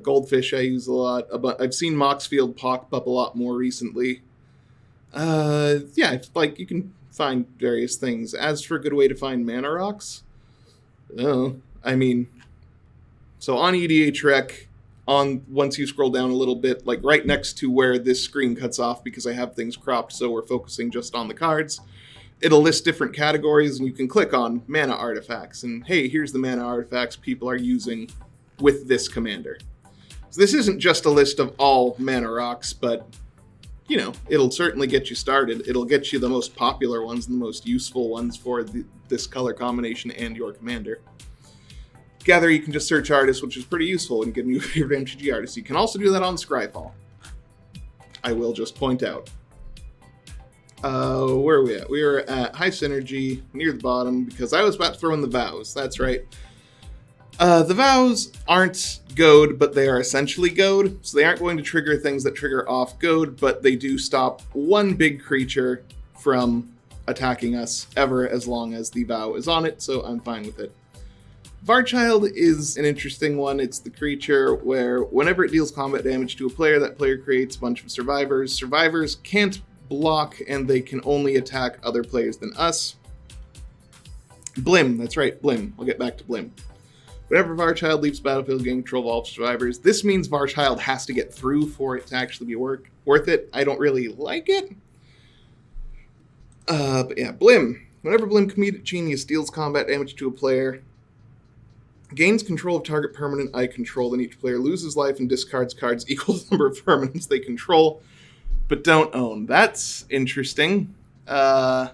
[SPEAKER 1] Goldfish I use a lot. I've seen Moxfield pop up a lot more recently. Yeah, like you can find various things. As for a good way to find mana rocks, I mean, so on EDHREC, once you scroll down a little bit, like right next to where this screen cuts off because I have things cropped, so we're focusing just on the cards. it'll list different categories, and you can click on mana artifacts, and hey, here's the mana artifacts people are using with this commander. So this isn't just a list of all mana rocks, but, you know, it'll certainly get you started. It'll get you the most popular ones and the most useful ones for this color combination and your commander. Gather, you can just search artists, which is pretty useful and give you your MTG artists. You can also do that on Scryfall. I will just point out. Where are we at? We are at High Synergy, near the bottom, because I was about to throw in the vows. That's right. The vows aren't goad, but they are essentially goad, so they aren't going to trigger things that trigger off goad, but they do stop one big creature from attacking us ever as long as the vow is on it, so I'm fine with it. Varchild is an interesting one. It's the creature where whenever it deals combat damage to a player, that player creates a bunch of survivors. Survivors can't block, and they can only attack other players than us. Blim, that's right, Blim. We'll get back to Blim. Whenever Varchild leaves battlefield, gain control of all survivors. This means Varchild has to get through for it to actually be worth it. I don't really like it. But yeah, Blim. Whenever Blim Comedic Genius deals combat damage to a player, gains control of target permanent I control, then each player loses life and discards cards equal to the number of permanents they control but don't own. That's interesting. I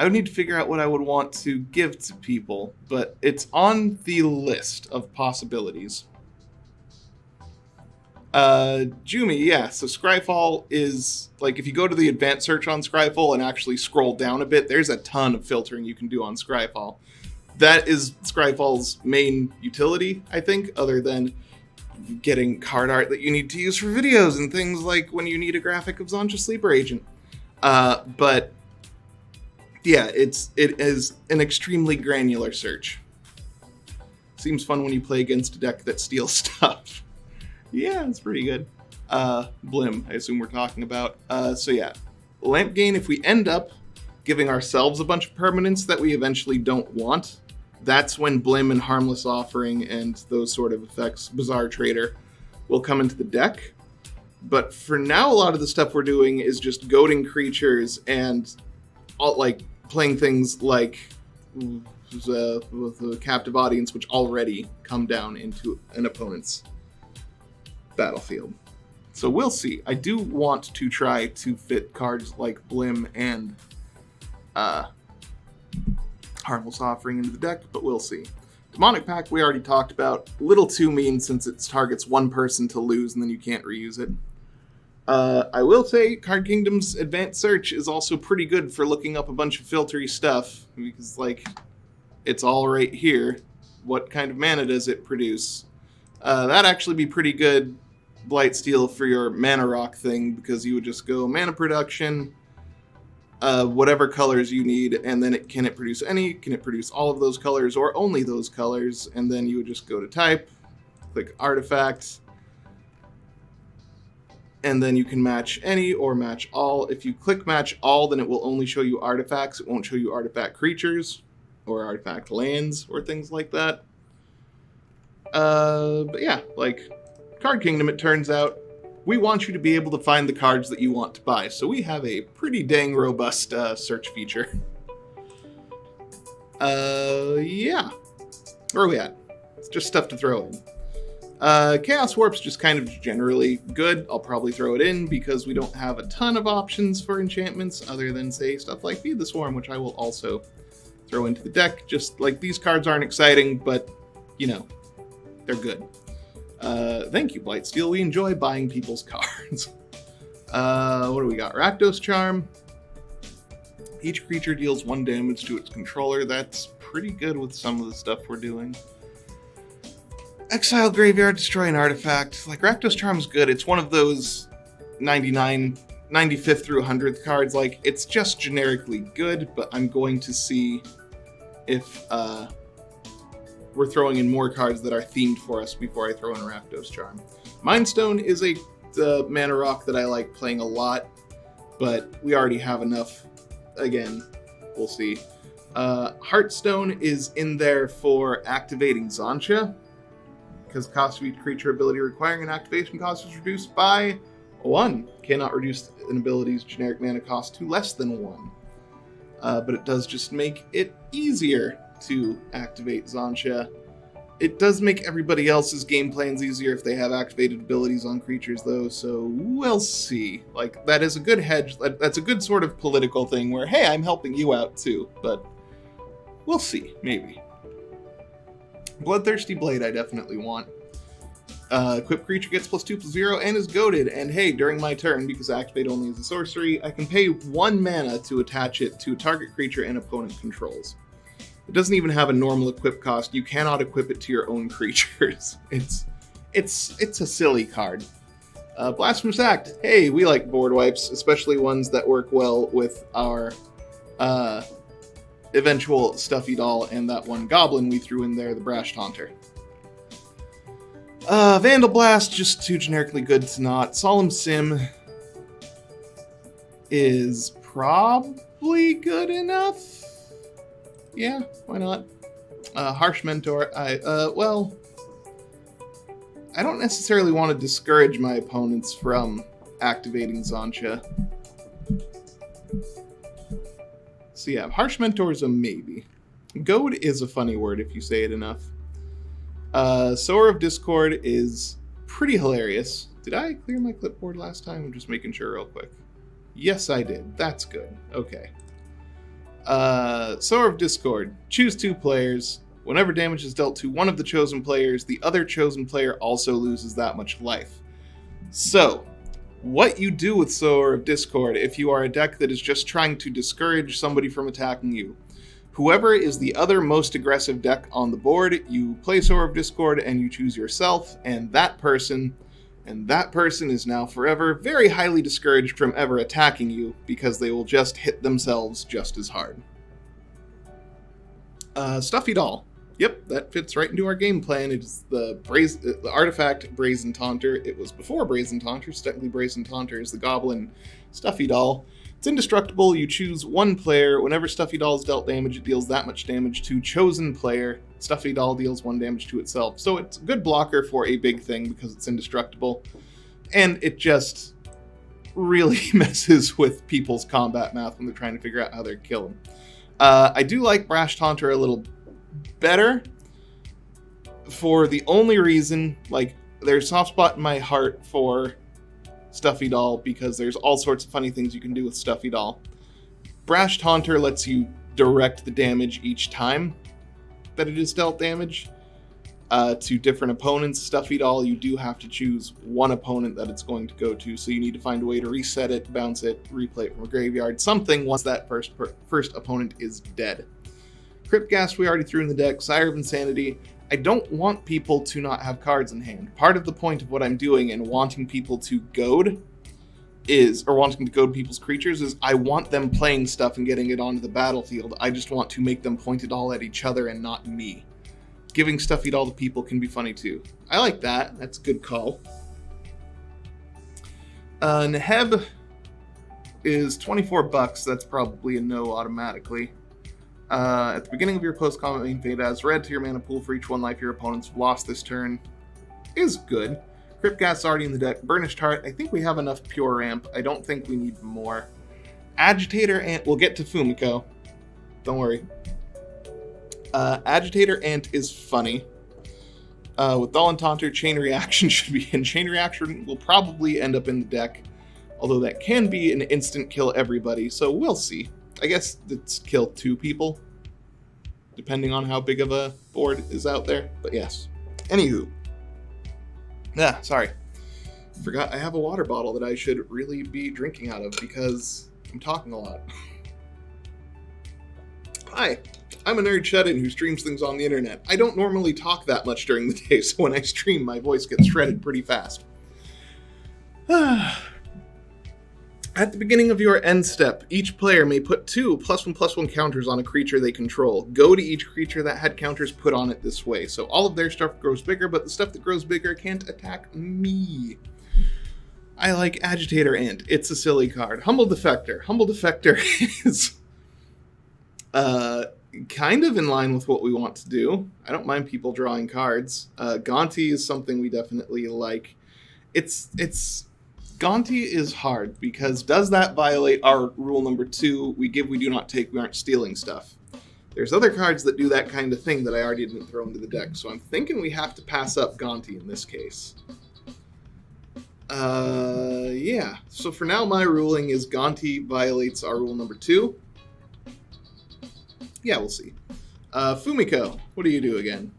[SPEAKER 1] would need to figure out what I would want to give to people, but it's on the list of possibilities. Jumi, yeah, so Scryfall is, like, if you go to the advanced search on Scryfall and actually scroll down a bit, there's a ton of filtering you can do on Scryfall. That is Scryfall's main utility, I think, other than getting card art that you need to use for videos and things like when you need a graphic of Xantcha Sleeper Agent. But yeah, it is an extremely granular search. Seems fun when you play against a deck that steals stuff. Yeah, it's pretty good. Blim, I assume we're talking about. So yeah, Lamp Gain, if we end up giving ourselves a bunch of permanents that we eventually don't want, that's when Blim and Harmless Offering and those sort of effects, Bizarre Trader, will come into the deck. But for now, a lot of the stuff we're doing is just goading creatures and like playing things like the Captive Audience, which already come down into an opponent's battlefield. So we'll see. I do want to try to fit cards like Blim and Harmless Offering into the deck, but we'll see. Demonic Pact we already talked about. A little too mean since it targets one person to lose and then you can't reuse it. I will say Card Kingdom's Advanced Search is also pretty good for looking up a bunch of filtery stuff, because, like, it's all right here. What kind of mana does it produce? That'd actually be pretty good Blightsteel for your mana rock thing, because you would just go mana production, whatever colors you need, and then can it produce any? Can it produce all of those colors or only those colors? And then you would just go to type, click artifact, and then you can match any or match all. If you click match all, then it will only show you artifacts. It won't show you artifact creatures or artifact lands or things like that. But yeah, like Card Kingdom, it turns out, we want you to be able to find the cards that you want to buy. So we have a pretty dang robust search feature. Yeah. Where are we at? It's just stuff to throw in. Chaos Warp's just kind of generally good. I'll probably throw it in because we don't have a ton of options for enchantments other than, say, stuff like Feed the Swarm, which I will also throw into the deck. Just like these cards aren't exciting, but, you know, they're good. Thank you, Blightsteel. We enjoy buying people's cards. What do we got? Rakdos Charm. Each creature deals 1 damage to its controller. That's pretty good with some of the stuff we're doing. Exile Graveyard, destroy an artifact. Like, Rakdos Charm's good. It's one of those 95th through 100th cards. Like, it's just generically good, but I'm going to see if we're throwing in more cards that are themed for us before I throw in Rakdos Charm. Mindstone is a mana rock that I like playing a lot, but we already have enough. Again, we'll see. Heartstone is in there for activating Xantcha, because cost of each creature ability requiring an activation cost is reduced by 1. Cannot reduce an ability's generic mana cost to less than 1. but it does just make it easier to activate Xantcha. It does make everybody else's game plans easier if they have activated abilities on creatures, though, so we'll see. Like, that is a good hedge. That's a good sort of political thing where, hey, I'm helping you out, too, but we'll see, maybe. Bloodthirsty Blade I definitely want. Equipped creature gets +2/+0 and is goaded, and hey, during my turn, because activate only is a sorcery, I can pay 1 mana to attach it to a target creature and opponent controls. It doesn't even have a normal equip cost. You cannot equip it to your own creatures. It's a silly card. Blasphemous Act. Hey, we like board wipes, especially ones that work well with our eventual Stuffy Doll and that one goblin we threw in there, the Brash Taunter. Vandal Blast, just too generically good to not. Solemn Sim is probably good enough. Yeah, why not? Harsh Mentor, well, I don't necessarily want to discourage my opponents from activating Xantcha. So yeah, Harsh Mentor is a maybe. Goad is a funny word if you say it enough. Sower of Discord is pretty hilarious. Did I clear my clipboard last time? I'm just making sure real quick. Yes, I did. That's good. Okay. Sower of Discord. Choose 2 players. Whenever damage is dealt to one of the chosen players, the other chosen player also loses that much life. So, what you do with Sower of Discord if you are a deck that is just trying to discourage somebody from attacking you. Whoever is the other most aggressive deck on the board, you play Sower of Discord and you choose yourself, and that person is now forever very highly discouraged from ever attacking you because they will just hit themselves just as hard. Stuffy Doll. Yep, that fits right into our game plan. It's the artifact Brazen Taunter. It was before Brazen Taunter. Technically, Brazen Taunter is the goblin Stuffy Doll. It's indestructible. You choose 1 player. Whenever Stuffy Doll is dealt damage, it deals that much damage to chosen player. Stuffy Doll deals 1 damage to itself. So it's a good blocker for a big thing because it's indestructible. And it just really messes with people's combat math when they're trying to figure out how they're killing. I do like Brash Taunter a little better for the only reason, like, there's a soft spot in my heart for Stuffy Doll because there's all sorts of funny things you can do with Stuffy Doll. Brash Taunter lets you direct the damage each time that it is dealt damage to different opponents. Stuffy Doll, you do have to choose 1 opponent that it's going to go to, so you need to find a way to reset it, bounce it, replay it from a graveyard, something once that first opponent is dead. Cryptghast we already threw in the deck. Sire of Insanity. I don't want people to not have cards in hand. Part of the point of what I'm doing and wanting people to goad wanting to goad people's creatures is I want them playing stuff and getting it onto the battlefield. I just want to make them point it all at each other and not me. Giving Stuffy Doll to people can be funny too. I like that. That's a good call. Neheb is $24. That's probably a no automatically. At the beginning of your post-combat main phase, adds red to your mana pool for each 1 life your opponents have lost this turn. Is good. Cryptghast's already in the deck. Burnished Heart, I think we have enough pure ramp. I don't think we need more. Agitator Ant, we'll get to Fumiko. Don't worry. Agitator Ant is funny. With Doll and Taunter, Chain Reaction should be in. Chain Reaction will probably end up in the deck, although that can be an instant kill everybody, so we'll see. I guess it's kill 2 people, depending on how big of a board is out there, but yes. Anywho. Sorry. Forgot I have a water bottle that I should really be drinking out of because I'm talking a lot. Hi, I'm a nerd shut-in who streams things on the internet. I don't normally talk that much during the day, so when I stream, my voice gets shredded pretty fast. At the beginning of your end step, each player may put 2 +1/+1 counters on a creature they control. Go to each creature that had counters put on it this way. So all of their stuff grows bigger, but the stuff that grows bigger can't attack me. I like Agitator Ant. It's a silly card. Humble Defector. Humble Defector is kind of in line with what we want to do. I don't mind people drawing cards. Gonti is something we definitely like. It's Xantcha is hard, because does that violate our rule number 2, we give, we do not take, we aren't stealing stuff? There's other cards that do that kind of thing that I already didn't throw into the deck, so I'm thinking we have to pass up Xantcha in this case. Yeah. So for now, my ruling is Xantcha violates our rule number 2. Yeah, we'll see. Fumiko, what do you do again?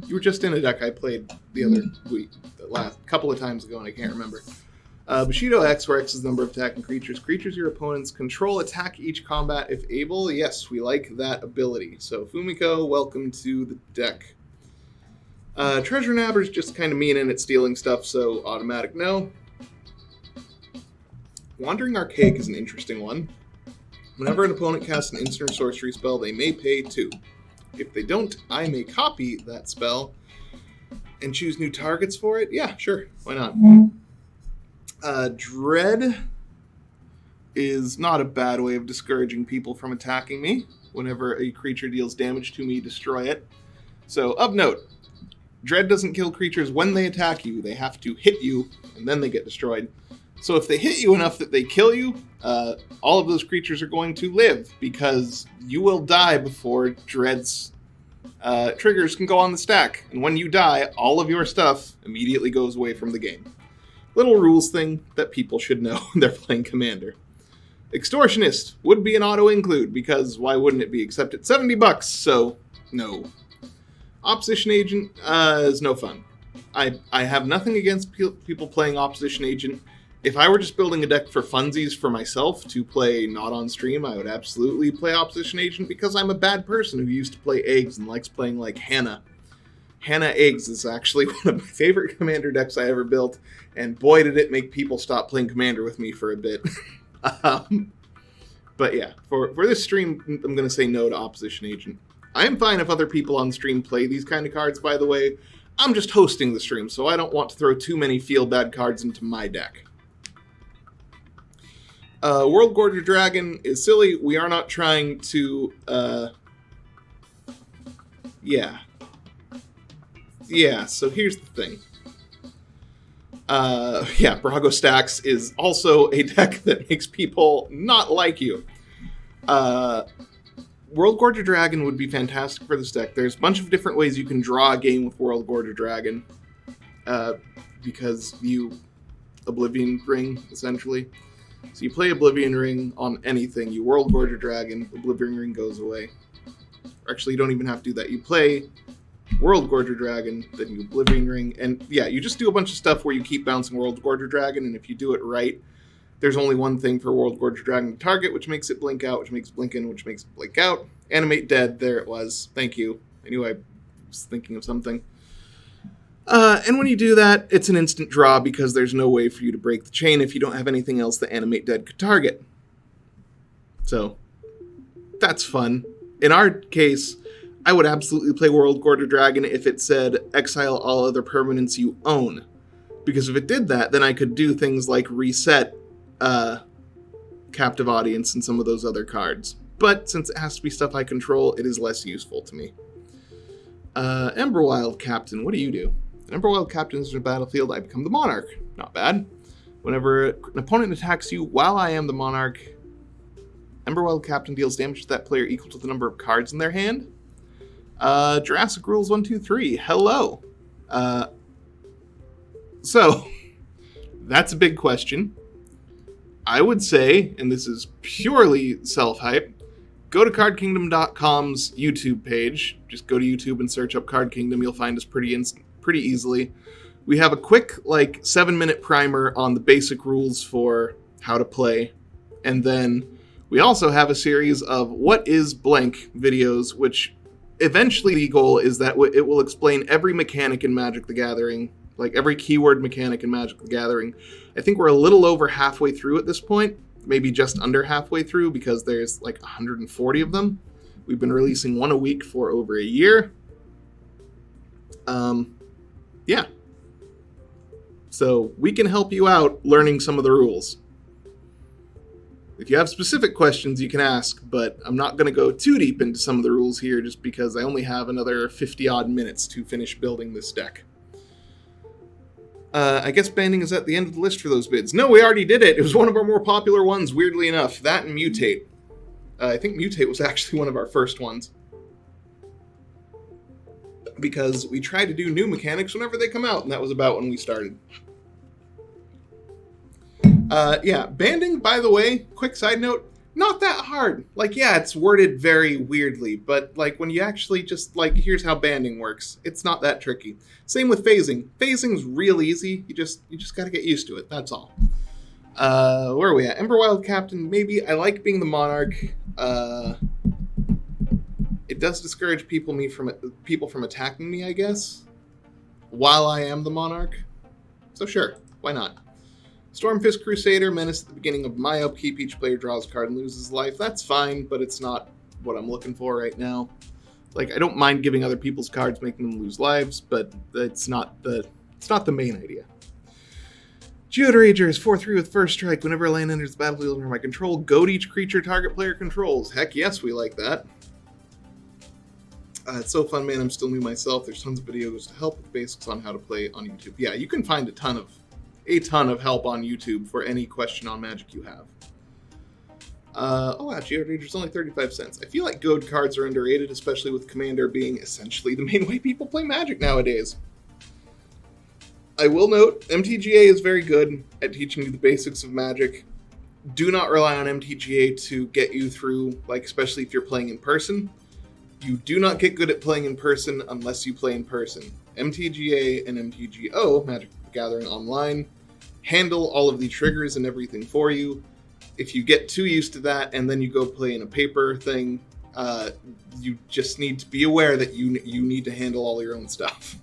[SPEAKER 1] You were just in a deck I played the other week, the last couple of times ago, and I can't remember. Bushido X, where X is the number of attacking creatures. Creatures your opponents control attack each combat if able. Yes, we like that ability. So Fumiko, welcome to the deck. Treasure Nabber's just kind of mean and it's stealing stuff, so automatic no. Wandering Archaic is an interesting one. Whenever an opponent casts an instant or sorcery spell, they may pay 2. If they don't, I may copy that spell and choose new targets for it. Yeah, sure. Why not? Dread is not a bad way of discouraging people from attacking me. Whenever a creature deals damage to me, destroy it. So, of note, Dread doesn't kill creatures when they attack you. They have to hit you, and then they get destroyed. So if they hit you enough that they kill you, all of those creatures are going to live, because you will die before Dread's triggers can go on the stack. And when you die, all of your stuff immediately goes away from the game. Little rules thing that people should know when they're playing Commander. Extortionist would be an auto-include, because why wouldn't it be? Except it's $70, so no. Opposition Agent is no fun. I have nothing against people playing Opposition Agent. If I were just building a deck for funsies for myself to play not on stream, I would absolutely play Opposition Agent, because I'm a bad person who used to play Eggs and likes playing like Hannah. Hannah Eggs is actually one of my favorite Commander decks I ever built, and boy did it make people stop playing Commander with me for a bit. But yeah, for this stream, I'm going to say no to Opposition Agent. I am fine if other people on stream play these kind of cards, by the way. I'm just hosting the stream, so I don't want to throw too many feel-bad cards into my deck. World Gorger Dragon is silly. We are not trying to, yeah. Yeah, so here's the thing. Yeah, Brago Stacks is also a deck that makes people not like you. World Gorger Dragon would be fantastic for this deck. There's a bunch of different ways you can draw a game with World Gorger Dragon, because you Oblivion Ring, essentially. So you play Oblivion Ring on anything, you World Gorger Dragon, Oblivion Ring goes away. Or actually, you don't even have to do that. You play World Gorger Dragon, then you Oblivion Ring, and yeah, you just do a bunch of stuff where you keep bouncing World Gorger Dragon, and if you do it right, there's only one thing for World Gorger Dragon to target, which makes it blink out, which makes it blink in, which makes it blink out. Animate dead, there it was. Thank you. I knew I was thinking of something. And when you do that, it's an instant draw, because there's no way for you to break the chain if you don't have anything else that Animate Dead could target. So, that's fun. In our case, I would absolutely play World Gorger Dragon if it said, exile all other permanents you own. Because if it did that, then I could do things like reset Captive Audience and some of those other cards. But since it has to be stuff I control, it is less useful to me. Emberwild Captain, what do you do? An Emberwild Captain is in a battlefield, I become the Monarch. Not bad. Whenever an opponent attacks you while I am the Monarch, Emberwild Captain deals damage to that player equal to the number of cards in their hand. Jurassic Rules 1, 2, 3. Hello. So, that's a big question. I would say, and this is purely self-hype, go to CardKingdom.com's YouTube page. Just go to YouTube and search up Card Kingdom. You'll find us pretty easily. We have a quick, 7-minute primer on the basic rules for how to play. And then we also have a series of What is Blank videos, which eventually the goal is that it will explain every mechanic in Magic the Gathering, every keyword mechanic in Magic the Gathering. I think we're a little over halfway through at this point, maybe just under halfway through, because there's 140 of them. We've been releasing one a week for over a year. Yeah. So we can help you out learning some of the rules. If you have specific questions, you can ask, but I'm not going to go too deep into some of the rules here just because I only have another 50-odd minutes to finish building this deck. I guess banding is at the end of the list for those bids. No, we already did it. It was one of our more popular ones, weirdly enough. That and Mutate. I think Mutate was actually one of our first ones. Because we try to do new mechanics whenever they come out, and that was about when we started. Yeah, banding, by the way, quick side note, not that hard. Like, yeah, it's worded very weirdly, but, like, when you actually just, like, here's how banding works, it's not that tricky. Same with phasing. Phasing's real easy. You just gotta get used to it, that's all. Where are we at? Emberwild Captain, maybe. I like being the Monarch. It does discourage people from attacking me, I guess, while I am the Monarch. So sure, why not? Stormfist Crusader, menace at the beginning of my upkeep. Each player draws a card and loses life. That's fine, but it's not what I'm looking for right now. Like, I don't mind giving other people's cards, making them lose lives, but it's not the main idea. Geode Rager is 4/3 with first strike. Whenever a land enters the battlefield under my control, goad each creature target player controls. Heck yes, we like that. It's so fun, man. I'm still new myself. There's tons of videos to help with basics on how to play on YouTube. Yeah, you can find a ton of help on YouTube for any question on Magic you have. Oh wow, Geode Rager's only 35 cents. I feel like goad cards are underrated, especially with Commander being essentially the main way people play Magic nowadays. I will note, MTGA is very good at teaching you the basics of Magic. Do not rely on MTGA to get you through, like, especially if you're playing in person. You do not get good at playing in person unless you play in person. MTGA and MTGO, Magic the Gathering Online, handle all of the triggers and everything for you. If you get too used to that and then you go play in a paper thing, you just need to be aware that you need to handle all your own stuff.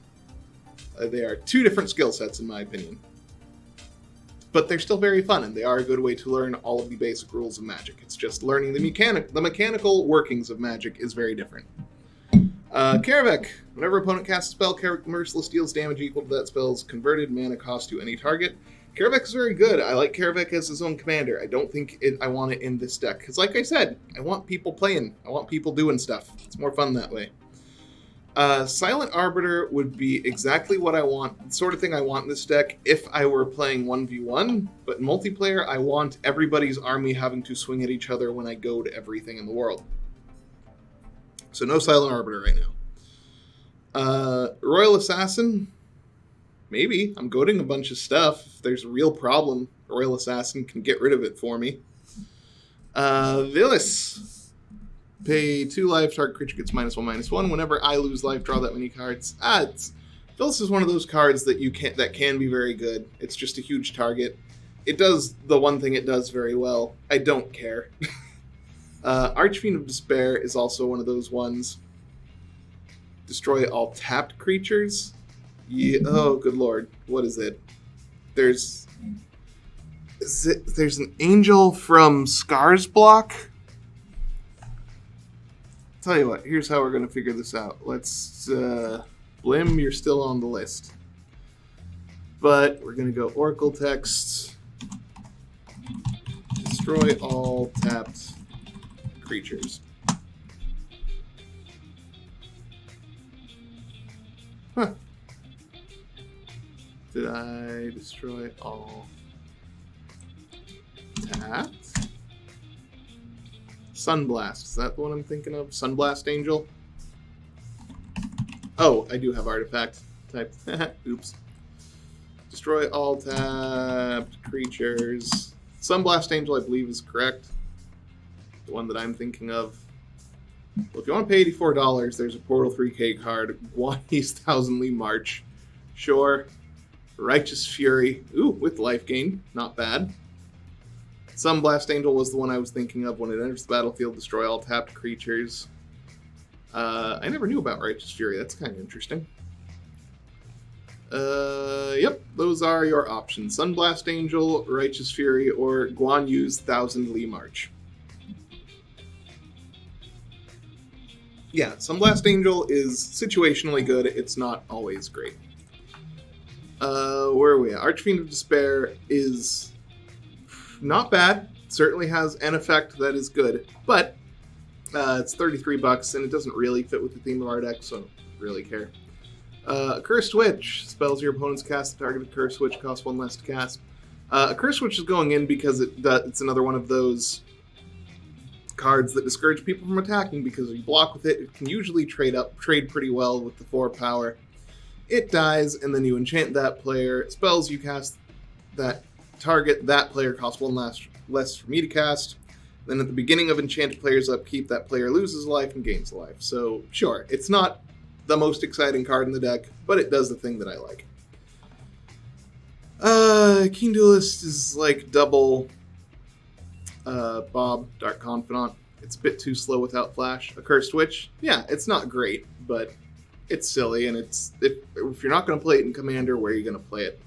[SPEAKER 1] They are two different skill sets, in my opinion. But they're still very fun, and they are a good way to learn all of the basic rules of Magic. It's just learning the mechanical workings of Magic is very different. Karavek. Whenever opponent casts a spell, Karavek Merciless deals damage equal to that spell's converted mana cost to any target. Karavek is very good. I like Karavek as his own commander. I don't think I want it in this deck. Because like I said, I want people playing. I want people doing stuff. It's more fun that way. Silent Arbiter would be exactly what I want, the sort of thing I want in this deck if I were playing 1v1, but in multiplayer, I want everybody's army having to swing at each other when I goad everything in the world. So no Silent Arbiter right now. Royal Assassin, maybe. I'm goading a bunch of stuff. If there's a real problem, Royal Assassin can get rid of it for me. Vilis. Pay 2 life, target creature gets -1/-1. Whenever I lose life, draw that many cards. Vilis is one of those cards that that can be very good. It's just a huge target. It does the one thing it does very well. I don't care. Archfiend of Despair is also one of those ones. Destroy all tapped creatures. Yeah, oh, good lord. What is it? There's an angel from Scars block. Tell you what, here's how we're going to figure this out. Let's, Blim, you're still on the list. But we're going to go Oracle Text, destroy all tapped creatures. Huh. Did I destroy all tapped? Sunblast, is that the one I'm thinking of? Sunblast Angel? Oh, I do have artifact type. Oops. Destroy all tapped creatures. Sunblast Angel, I believe, is correct. The one that I'm thinking of. Well, if you want to pay $84, there's a Portal 3K card. Guani's Thousand Lee March. Sure. Righteous Fury. Ooh, with life gain. Not bad. Sunblast Angel was the one I was thinking of. When it enters the battlefield, destroy all tapped creatures. I never knew about Righteous Fury. That's kind of interesting. Yep, those are your options. Sunblast Angel, Righteous Fury, or Guan Yu's Thousand Lee March. Yeah, Sunblast Angel is situationally good. It's not always great. Where are we at? Archfiend of Despair is not bad. Certainly has an effect that is good, but it's $33 and it doesn't really fit with the theme of our deck, so I don't really care. Cursed Witch. Spells your opponent's cast the targeted Cursed Witch costs 1 less to cast. A Cursed Witch is going in because it's another one of those cards that discourage people from attacking, because if you block with it, it can usually trade pretty well with the 4 power. It dies, and then you enchant that player. Spells you cast that target that player costs 1 less for me to cast. Then at the beginning of enchanted player's upkeep, that player loses a life and gains a life. So sure, it's not the most exciting card in the deck, but it does the thing that I like. Keen Duelist is like double Bob, Dark Confidant. It's a bit too slow without flash. A Cursed Witch, yeah, it's not great, but it's silly, and if you're not going to play it in Commander, where are you going to play it?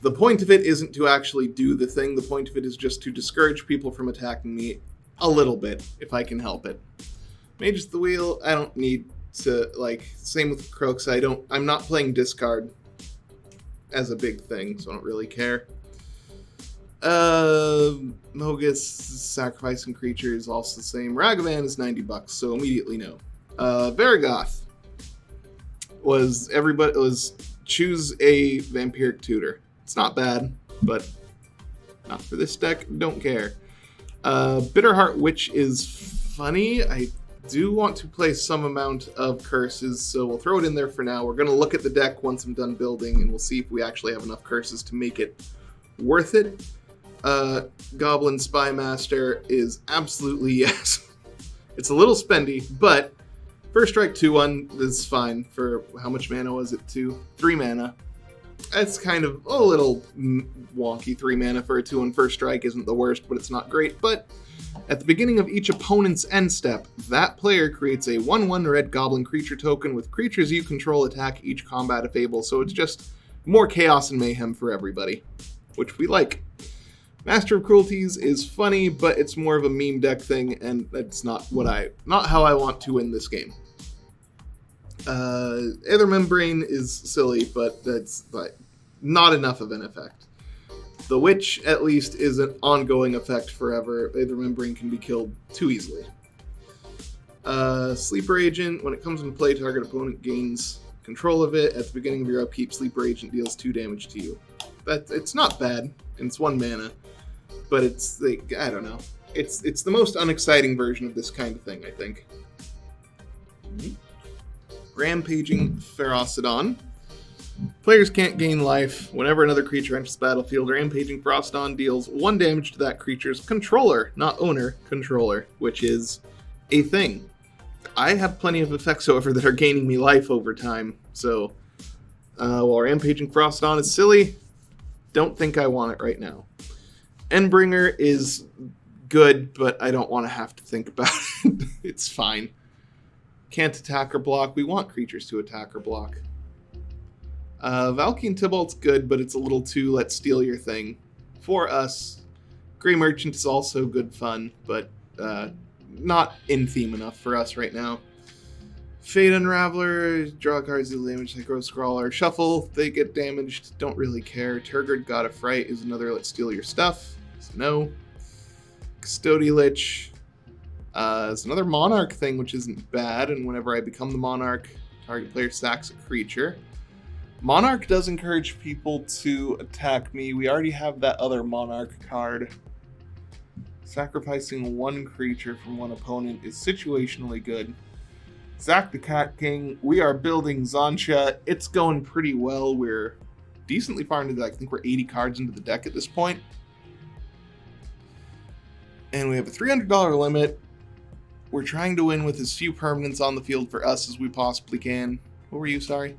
[SPEAKER 1] The point of it isn't to actually do the thing. The point of it is just to discourage people from attacking me a little bit, if I can help it. Mage's the Wheel, I don't need to, same with Croaks, I'm not playing discard as a big thing, so I don't really care. Mogus, sacrificing creature is also the same. Ragavan is $90, so immediately no. Vargoth was choose a Vampiric Tutor. It's not bad, but not for this deck. Don't care. Bitterheart Witch is funny. I do want to play some amount of curses, so we'll throw it in there for now. We're going to look at the deck once I'm done building, and we'll see if we actually have enough curses to make it worth it. Goblin Spymaster is absolutely yes. It's a little spendy, but First Strike 2/1 is fine. For how much mana was it? 3 mana. It's kind of a little wonky. 3 mana for a 2/1 First Strike isn't the worst, but it's not great. But at the beginning of each opponent's end step, that player creates a 1/1 red goblin creature token with creatures you control attack each combat if able. So it's just more chaos and mayhem for everybody, which we like. Master of Cruelties is funny, but it's more of a meme deck thing, and that's not how I want to win this game. Aether Membrane is silly, but that's not enough of an effect. The Witch, at least, is an ongoing effect forever. Aether Membrane can be killed too easily. Sleeper Agent, when it comes into play, target opponent gains control of it. At the beginning of your upkeep, Sleeper Agent deals 2 damage to you. It's not bad, and it's 1 mana, but it's, I don't know. It's the most unexciting version of this kind of thing, I think. Rampaging Ferocidon. Players can't gain life. Whenever another creature enters the battlefield, Rampaging Ferocidon deals 1 damage to that creature's controller, not owner, controller, which is a thing. I have plenty of effects, however, that are gaining me life over time, so while Rampaging Ferocidon is silly, don't think I want it right now. Endbringer is good, but I don't want to have to think about it. It's fine. Can't attack or block. We want creatures to attack or block. Valkyne Tybalt's good, but it's a little too let's steal your thing for us. Grey Merchant is also good fun, but not in theme enough for us right now. Fate Unraveler, draw cards, deal damage, Necro Scrawler. Shuffle, they get damaged, don't really care. Turgid, God of Fright is another let's steal your stuff, so no. Custodial Lich is another Monarch thing, which isn't bad, and whenever I become the Monarch, target player sacks a creature. Monarch does encourage people to attack me. We already have that other Monarch card. Sacrificing 1 creature from 1 opponent is situationally good. Zack the Cat King, we are building Xantcha. It's going pretty well. We're decently far into the deck. I think we're 80 cards into the deck at this point. And we have a $300 limit. We're trying to win with as few permanents on the field for us as we possibly can. What were you, sorry?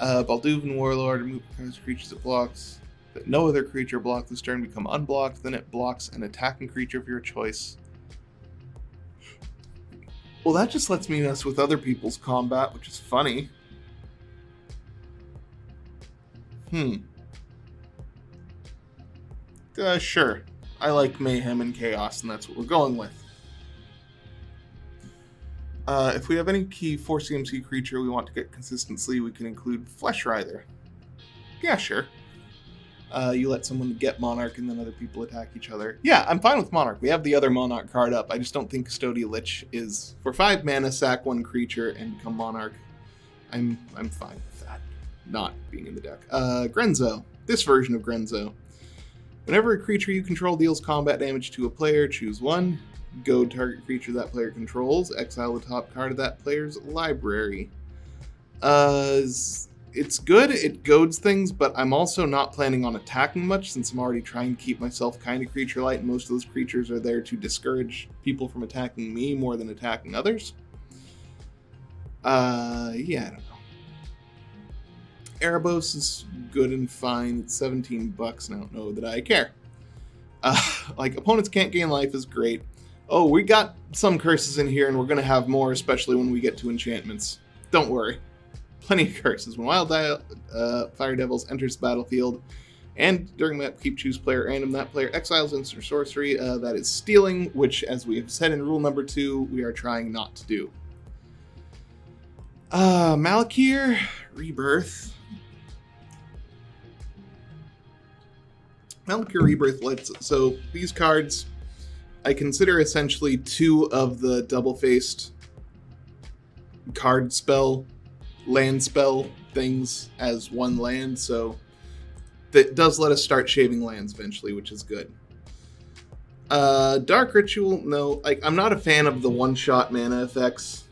[SPEAKER 1] Balduvan Warlord, remove creatures it blocks. That no other creature blocked this turn become unblocked, then it blocks an attacking creature of your choice. Well, that just lets me mess with other people's combat, which is funny. Sure. I like Mayhem and Chaos, and that's what we're going with. If we have any key 4 CMC creature we want to get consistency, we can include Fleshwrither. Yeah, sure. You let someone get Monarch and then other people attack each other. Yeah, I'm fine with Monarch. We have the other Monarch card up. I just don't think Custodial Lich is, for 5 mana, sack 1 creature and become Monarch. I'm fine with that not being in the deck. Grenzo. This version of Grenzo. Whenever a creature you control deals combat damage to a player, choose one. Goad target creature that player controls. Exile the top card of that player's library. It's good. It goads things, but I'm also not planning on attacking much since I'm already trying to keep myself kind of creature light, and most of those creatures are there to discourage people from attacking me more than attacking others. Yeah, I don't know. Erebos is good and fine. It's $17, and I don't know that I care. Like, opponents can't gain life is great. Oh, we got some curses in here, and we're going to have more, especially when we get to enchantments. Don't worry. Plenty of curses. When Wild Fire Devils enters the battlefield, and during that upkeep, choose player random, that player exiles instant sorcery. That is stealing, which, as we have said in rule number 2, we are trying not to do. Malakir, Rebirth. Malakir Rebirth lets... So, these cards, I consider essentially 2 of the double-faced card spell, land spell things as one land, so that does let us start shaving lands eventually, which is good. Dark Ritual, no. Like, I'm not a fan of the one-shot mana effects,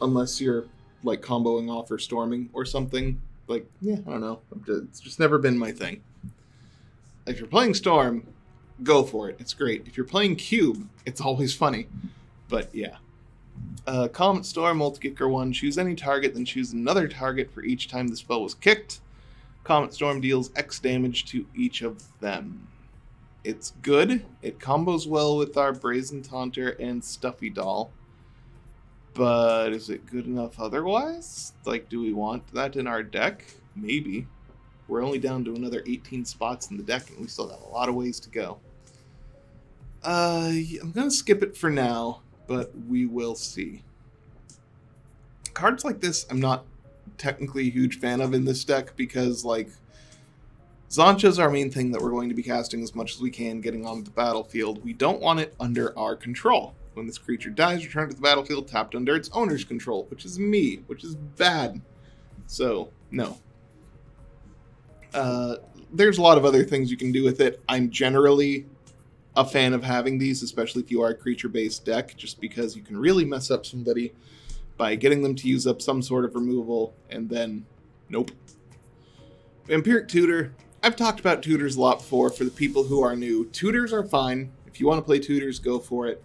[SPEAKER 1] unless you're, like, comboing off or storming or something. Like, yeah, I don't know. It's just never been my thing. If you're playing Storm, go for it. It's great. If you're playing Cube, it's always funny. But, yeah. Comet Storm, multi-kicker 1. Choose any target, then choose another target for each time the spell was kicked. Comet Storm deals X damage to each of them. It's good. It combos well with our Brazen Taunter and Stuffy Doll. But is it good enough otherwise? Like, do we want that in our deck? Maybe. We're only down to another 18 spots in the deck, and we still have a lot of ways to go. I'm going to skip it for now, but we will see. Cards like this, I'm not technically a huge fan of in this deck, because, like, Xantcha's our main thing that we're going to be casting as much as we can getting onto the battlefield. We don't want it under our control. When this creature dies, return to the battlefield tapped under its owner's control, which is me, which is bad. So, no. There's a lot of other things you can do with it. I'm generally a fan of having these, especially if you are a creature-based deck, just because you can really mess up somebody by getting them to use up some sort of removal, and then, nope. Vampiric Tutor. I've talked about tutors a lot before for the people who are new. Tutors are fine. If you want to play tutors, go for it.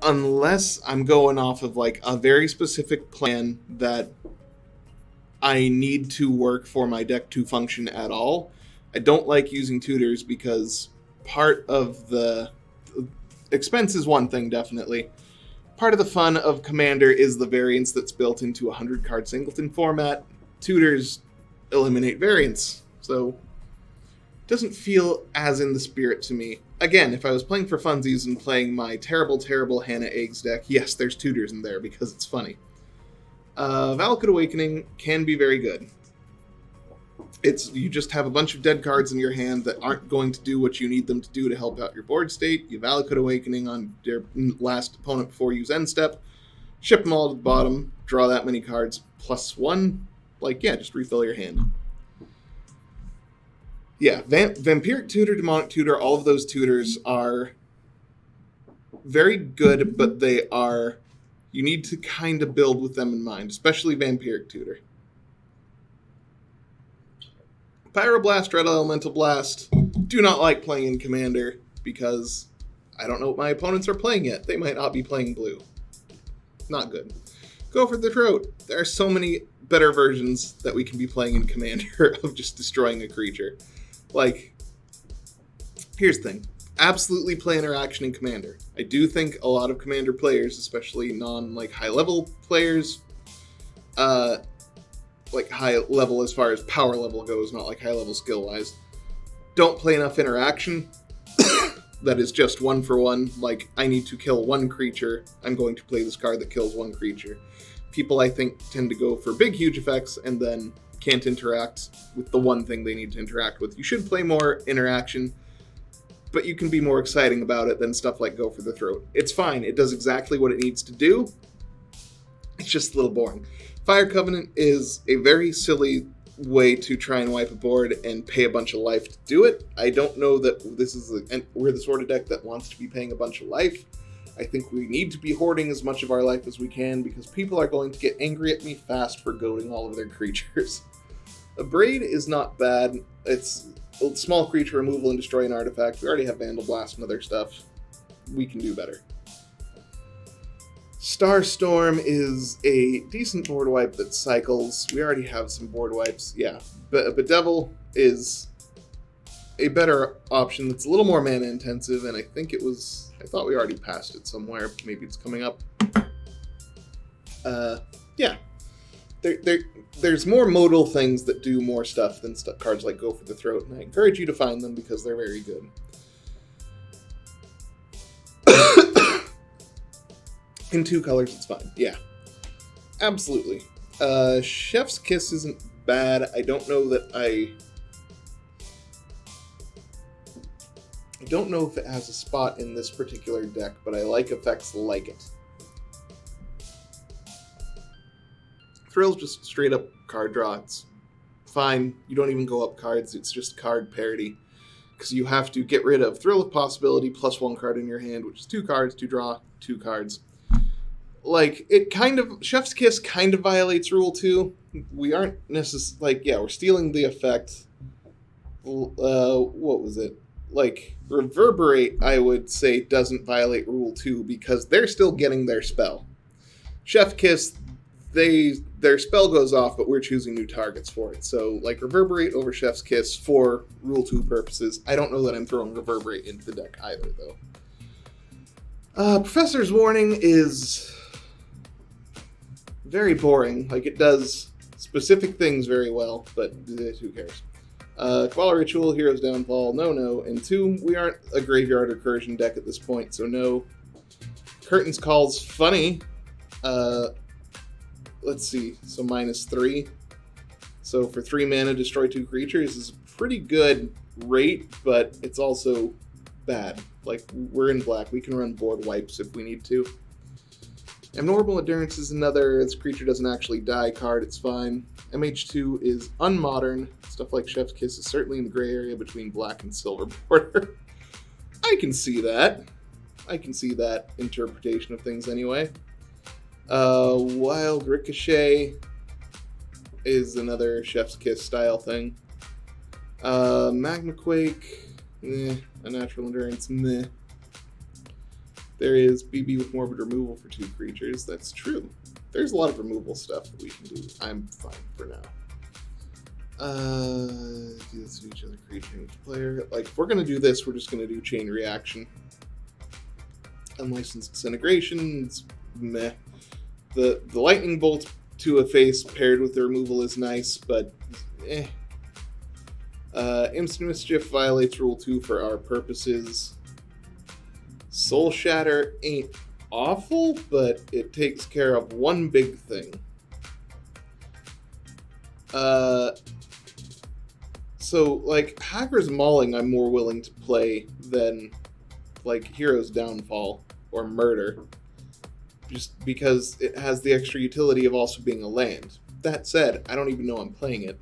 [SPEAKER 1] Unless I'm going off of, like, a very specific plan that I need to work for my deck to function at all. I don't like using tutors because part of the expense is one thing, definitely. Part of the fun of Commander is the variance that's built into a 100-card singleton format. Tutors eliminate variance, so it doesn't feel as in the spirit to me. Again, if I was playing for funsies and playing my terrible, terrible Hannah Eggs deck, yes, there's tutors in there because it's funny. Valakut Awakening can be very good. You just have a bunch of dead cards in your hand that aren't going to do what you need them to do to help out your board state. You Valakut Awakening on your last opponent before you end step, ship them all to the bottom, draw that many cards, +1. Like, yeah, just refill your hand. Yeah, Vampiric Tutor, Demonic Tutor, all of those tutors are very good, but they are... You need to kind of build with them in mind, especially Vampiric Tutor. Pyroblast, Red Elemental Blast. Do not like playing in Commander because I don't know what my opponents are playing yet. They might not be playing blue. Not good. Go for the Throat. There are so many better versions that we can be playing in Commander of just destroying a creature. Like, here's the thing. Absolutely play interaction in Commander. I do think a lot of Commander players, especially high-level players, like high level as far as power level goes, not like high level skill-wise, don't play enough interaction. That is just 1-for-1. Like, I need to kill one creature. I'm going to play this card that kills one creature. People, I think, tend to go for big, huge effects and then can't interact with the one thing they need to interact with. You should play more interaction, but you can be more exciting about it than stuff like Go for the Throat. It's fine. It does exactly what it needs to do. It's just a little boring. Fire Covenant is a very silly way to try and wipe a board and pay a bunch of life to do it. I don't know that this is we're the sort of deck that wants to be paying a bunch of life. I think we need to be hoarding as much of our life as we can because people are going to get angry at me fast for goading all of their creatures. Abrade is not bad. It's a small creature removal and destroy an artifact. We already have Vandal Blast and other stuff. We can do better. Starstorm is a decent board wipe that cycles. We already have some board wipes, yeah. But Bedevil is a better option that's a little more mana intensive, and I thought we already passed it somewhere. Maybe it's coming up. Yeah. There's more modal things that do more stuff than cards like Go for the Throat, and I encourage you to find them because they're very good. In 2 colors, it's fine. Yeah. Absolutely. Chef's Kiss isn't bad. I don't know if it has a spot in this particular deck, but I like effects like it. Thrill's just straight up card draw. It's fine. You don't even go up cards. It's just card parity. Because you have to get rid of Thrill of Possibility plus 1 card in your hand, which is 2 cards to draw 2 cards. Like, Chef's Kiss kind of violates Rule 2. We aren't necessarily, we're stealing the effect. What was it? Reverberate, I would say, doesn't violate Rule 2 because they're still getting their spell. Chef Kiss, their spell goes off, but we're choosing new targets for it. So, Reverberate over Chef's Kiss for Rule 2 purposes. I don't know that I'm throwing Reverberate into the deck either, though. Professor's Warning is very boring. It does specific things very well, but who cares? Kabbalah Ritual, Hero's Downfall, no. And 2, we aren't a Graveyard Recursion deck at this point, so no. Curtain's Call's funny. Let's see, so -3. So for 3 mana, destroy 2 creatures is a pretty good rate, but it's also bad. We're in black. We can run board wipes if we need to. Abnormal Endurance is another, this creature doesn't actually die card, it's fine. MH2 is unmodern. Stuff like Chef's Kiss is certainly in the gray area between black and silver border. I can see that. I can see that interpretation of things anyway. Wild Ricochet is another Chef's Kiss style thing. Magma Quake, a Natural Endurance, meh. There is BB with Morbid Removal for 2 creatures. That's true. There's a lot of removal stuff that we can do. I'm fine for now. Do this to each other creature and each player. If we're going to do this, we're just going to do Chain Reaction. Unlicensed Disintegration, it's meh. The Lightning Bolt to a face paired with the removal is nice, but eh. Instant Mischief violates Rule 2 for our purposes. Soul Shatter ain't awful, but it takes care of one big thing. So, Hacker's Mauling I'm more willing to play than, Hero's Downfall or Murder, just because it has the extra utility of also being a land. That said, I don't even know I'm playing it.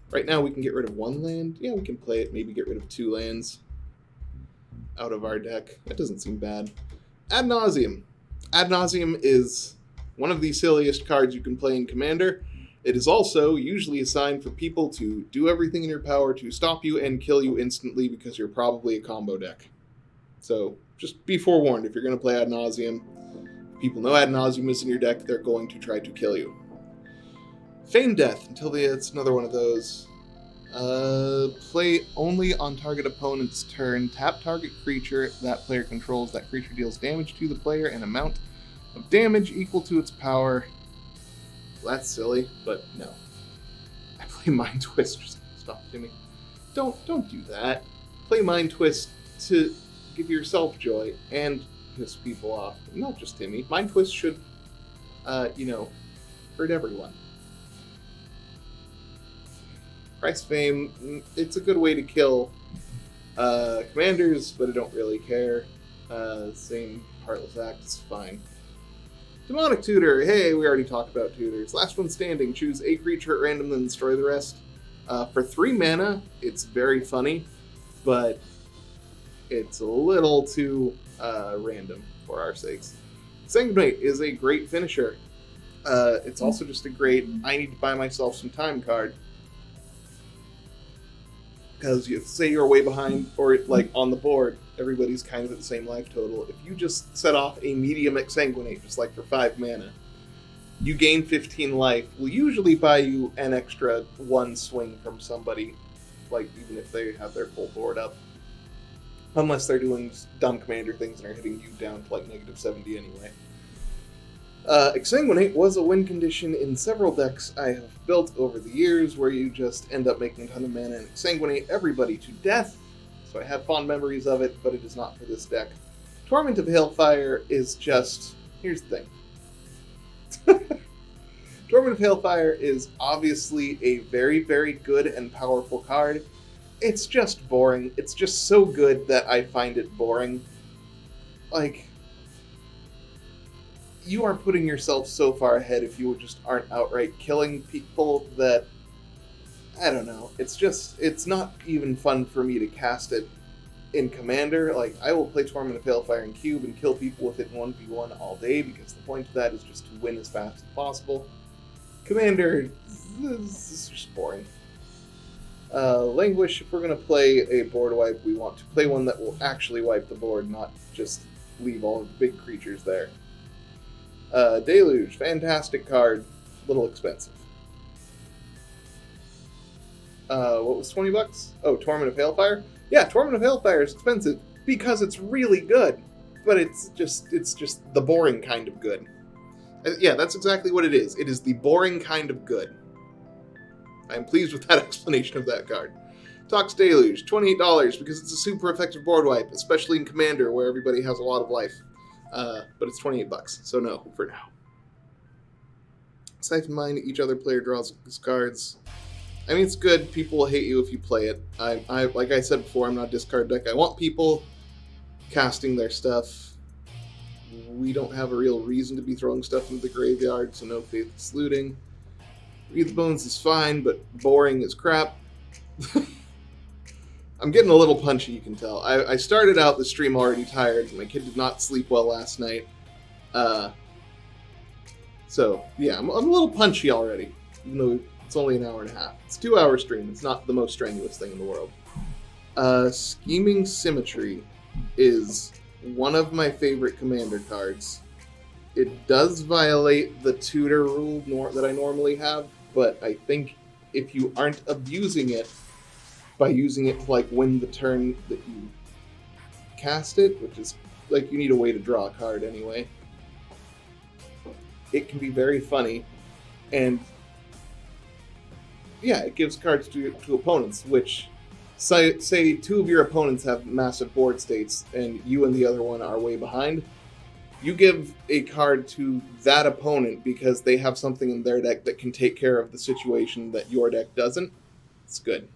[SPEAKER 1] Right now we can get rid of 1 land. Yeah, we can play it, maybe get rid of 2 lands out of our deck. That doesn't seem bad. Ad Nauseam. Ad Nauseam is one of the silliest cards you can play in Commander. It is also usually assigned for people to do everything in your power to stop you and kill you instantly because you're probably a combo deck. So just be forewarned, if you're going to play Ad Nauseam, people know Ad Nauseam is in your deck, they're going to try to kill you. Feign Death, it's another one of those. Play only on target opponent's turn. Tap target creature that player controls. That creature deals damage to the player, an amount of damage equal to its power. Well, that's silly, but no. I play Mind Twist. Stop, Timmy. Don't do that. Play Mind Twist to give yourself joy and piss people off. Not just Timmy. Mind Twist should, hurt everyone. Price Fame, it's a good way to kill commanders, but I don't really care. Same Heartless Act, it's fine. Demonic Tutor. Hey, we already talked about tutors. Last one standing. Choose a creature at random, then destroy the rest. For 3 mana, it's very funny, but it's a little too random for our sakes. Sanguinate is a great finisher. It's also just a great, I need to buy myself some time card. Because say you're way behind, or like on the board, everybody's kind of at the same life total. If you just set off a medium Exsanguinate, just like for 5 mana, you gain 15 life. Will usually buy you an extra 1 swing from somebody, like even if they have their full board up. Unless they're doing dumb commander things and are hitting you down to like -70 anyway. Exsanguinate was a win condition in several decks I have built over the years, where you just end up making a ton of mana and exsanguinate everybody to death. So I have fond memories of it, but it is not for this deck. Torment of Hailfire is just... Here's the thing. Torment of Hailfire is obviously a very, very good and powerful card. It's just boring. It's just so good that I find it boring. Like... You are putting yourself so far ahead if you just aren't outright killing people that, I don't know, it's not even fun for me to cast it in Commander. Like, I will play Torment of Hailfire in Cube and kill people with it in 1v1 all day, because the point of that is just to win as fast as possible. Commander is just boring. Languish, if we're going to play a board wipe, we want to play one that will actually wipe the board, not just leave all the big creatures there. Deluge, fantastic card, little expensive. What was 20 bucks? Oh, Torment of Hailfire? Yeah, Torment of Hailfire is expensive because it's really good, but it's just the boring kind of good. Yeah, that's exactly what it is. It is the boring kind of good. I'm pleased with that explanation of that card. Tox Deluge, $28 because it's a super effective board wipe, especially in Commander where everybody has a lot of life. But it's 28 bucks, so no, for now. Siphon Mind, each other player draws his cards. I mean, it's good. People will hate you if you play it. I like I said before, I'm not a discard deck. I want people casting their stuff. We don't have a real reason to be throwing stuff into the graveyard, so no faithless looting. Read the Bones is fine, but boring as crap. I'm getting a little punchy, you can tell. I started out the stream already tired. My kid did not sleep well last night. So, yeah, I'm a little punchy already, even though it's only an hour and a half. It's a 2-hour stream. It's not the most strenuous thing in the world. Scheming Symmetry is one of my favorite Commander cards. It does violate the tutor rule that I normally have, but I think if you aren't abusing it, by using it to, like, win the turn that you cast it, which is, like, you need a way to draw a card anyway. It can be very funny, and, yeah, it gives cards to opponents, which, say 2 of your opponents have massive board states, and you and the other one are way behind. You give a card to that opponent because they have something in their deck that can take care of the situation that your deck doesn't. It's good.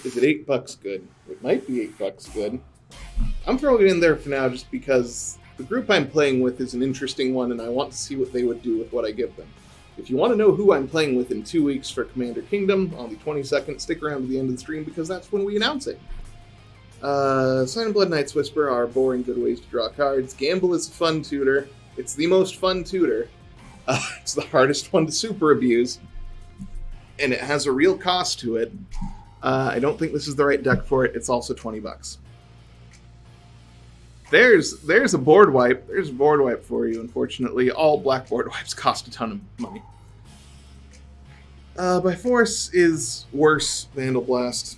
[SPEAKER 1] Is it $8 good? It might be $8 good. I'm throwing it in there for now just because the group I'm playing with is an interesting one and I want to see what they would do with what I give them. If you want to know who I'm playing with in 2 weeks for Commander Kingdom on the 22nd, stick around to the end of the stream because that's when we announce it. Sign and Blood Knight's Whisper are boring good ways to draw cards. Gamble is a fun tutor. It's the most fun tutor. It's the hardest one to super abuse. And it has a real cost to it. I don't think this is the right deck for it. It's also $20. There's a board wipe. There's a board wipe for you, unfortunately. All black board wipes cost a ton of money. By Force is worse. Vandal Blast.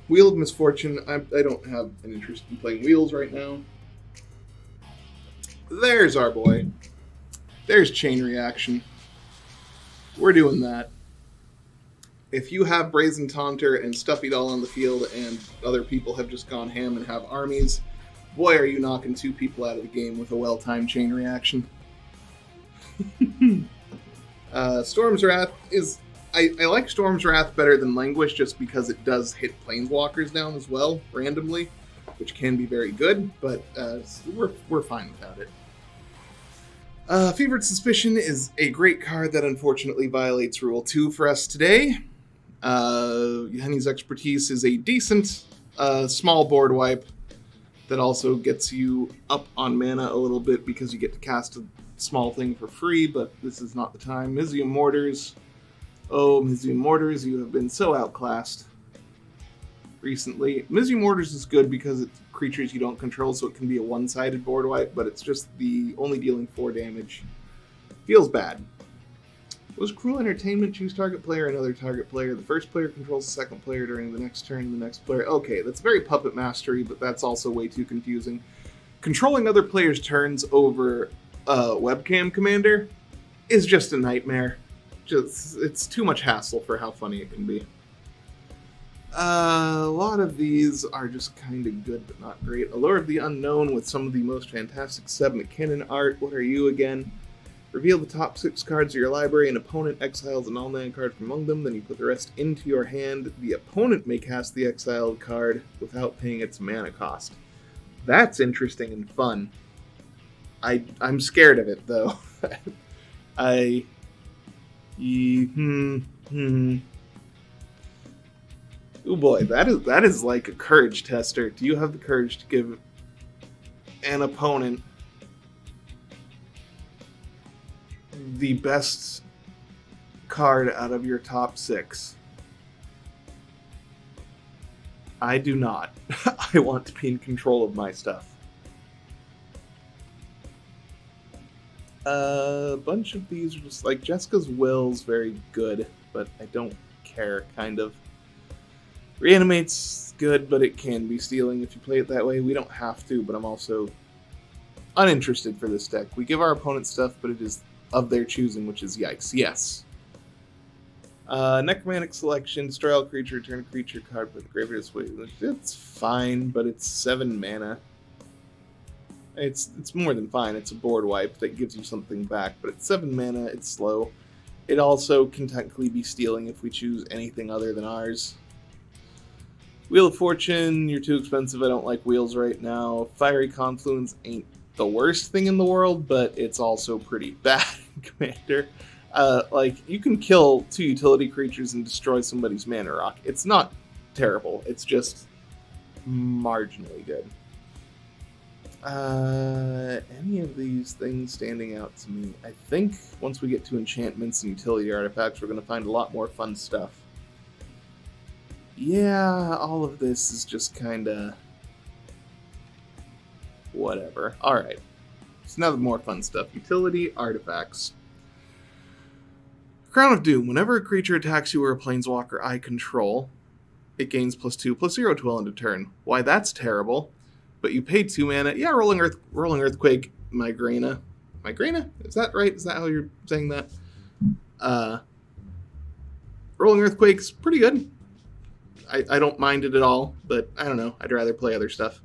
[SPEAKER 1] Wheel of Misfortune. I don't have an interest in playing Wheels right now. There's our boy. There's Chain Reaction. We're doing that. If you have Brazen Taunter and Stuffy Doll on the field and other people have just gone ham and have armies, boy, are you knocking 2 people out of the game with a well-timed Chain Reaction. Storm's Wrath is... I like Storm's Wrath better than Languish just because it does hit Planeswalkers down as well, randomly. which can be very good, but we're fine without it. Fevered Suspicion is a great card that unfortunately violates Rule 2 for us today. Henny's Expertise is a decent small board wipe that also gets you up on mana a little bit because you get to cast a small thing for free, but this is not the time. Mizium Mortars. Oh, Mizium Mortars, you have been so outclassed recently. Mizium Mortars is good because it's creatures you don't control, so it can be a one-sided board wipe, but it's just the only dealing 4 damage. Feels bad. Was Cruel Entertainment choose target player, another target player? The first player controls the second player during the next turn, the next player... Okay, that's very Puppet Mastery, but that's also way too confusing. Controlling other players' turns over Webcam Commander is just a nightmare. It's too much hassle for how funny it can be. A lot of these are just kind of good, but not great. Allure of the Unknown with some of the most fantastic Seb McKinnon art. What are you again? Reveal the top 6 cards of your library. An opponent exiles an all-land card from among them, then you put the rest into your hand. The opponent may cast the exiled card without paying its mana cost. That's interesting and fun. I'm scared of it, though. Oh boy, that is like a courage tester. Do you have the courage to give an opponent the best card out of your top 6? I do not. I want to be in control of my stuff. A bunch of these are just like Jessica's Will's very good, but I don't care, kind of. Reanimate's good, but it can be stealing if you play it that way. We don't have to, but I'm also uninterested for this deck. We give our opponent stuff, but it is of their choosing, which is yikes. Yes. Necromantic Selection, destroy all creature, return a creature card with the graveyard this way. It's fine, but it's 7 mana. It's more than fine. It's a board wipe that gives you something back, but it's 7 mana, it's slow. It also can technically be stealing if we choose anything other than ours. Wheel of Fortune, you're too expensive, I don't like wheels right now. Fiery Confluence ain't the worst thing in the world, but it's also pretty bad in Commander. You can kill 2 utility creatures and destroy somebody's mana rock. It's not terrible, it's just marginally good. Any of these things standing out to me? I think once we get to enchantments and utility artifacts, we're going to find a lot more fun stuff. Yeah, all of this is just kind of whatever. Alright, so now the more fun stuff. Utility artifacts. Crown of Doom. Whenever a creature attacks you or a planeswalker I control, it gains +2/+0 till end of turn. Why, that's terrible. But you pay 2 mana. Yeah, Rolling Earthquake, Migrana. Migrana? Is that right? Is that how you're saying that? Rolling Earthquake's pretty good. I don't mind it at all, but I don't know. I'd rather play other stuff.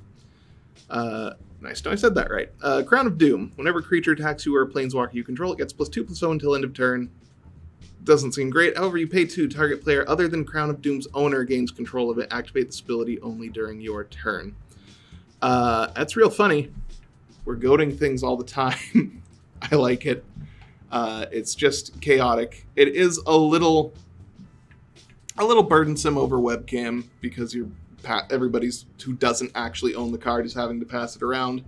[SPEAKER 1] Nice. No, I said that right. Crown of Doom. Whenever a creature attacks you or a planeswalker you control, it gets +2/+0 until end of turn. Doesn't seem great. However, you pay 2. Target player other than Crown of Doom's owner gains control of it. Activate this ability only during your turn. That's real funny. We're goading things all the time. I like it. It's just chaotic. It is a little burdensome over webcam because everybody's who doesn't actually own the card is having to pass it around.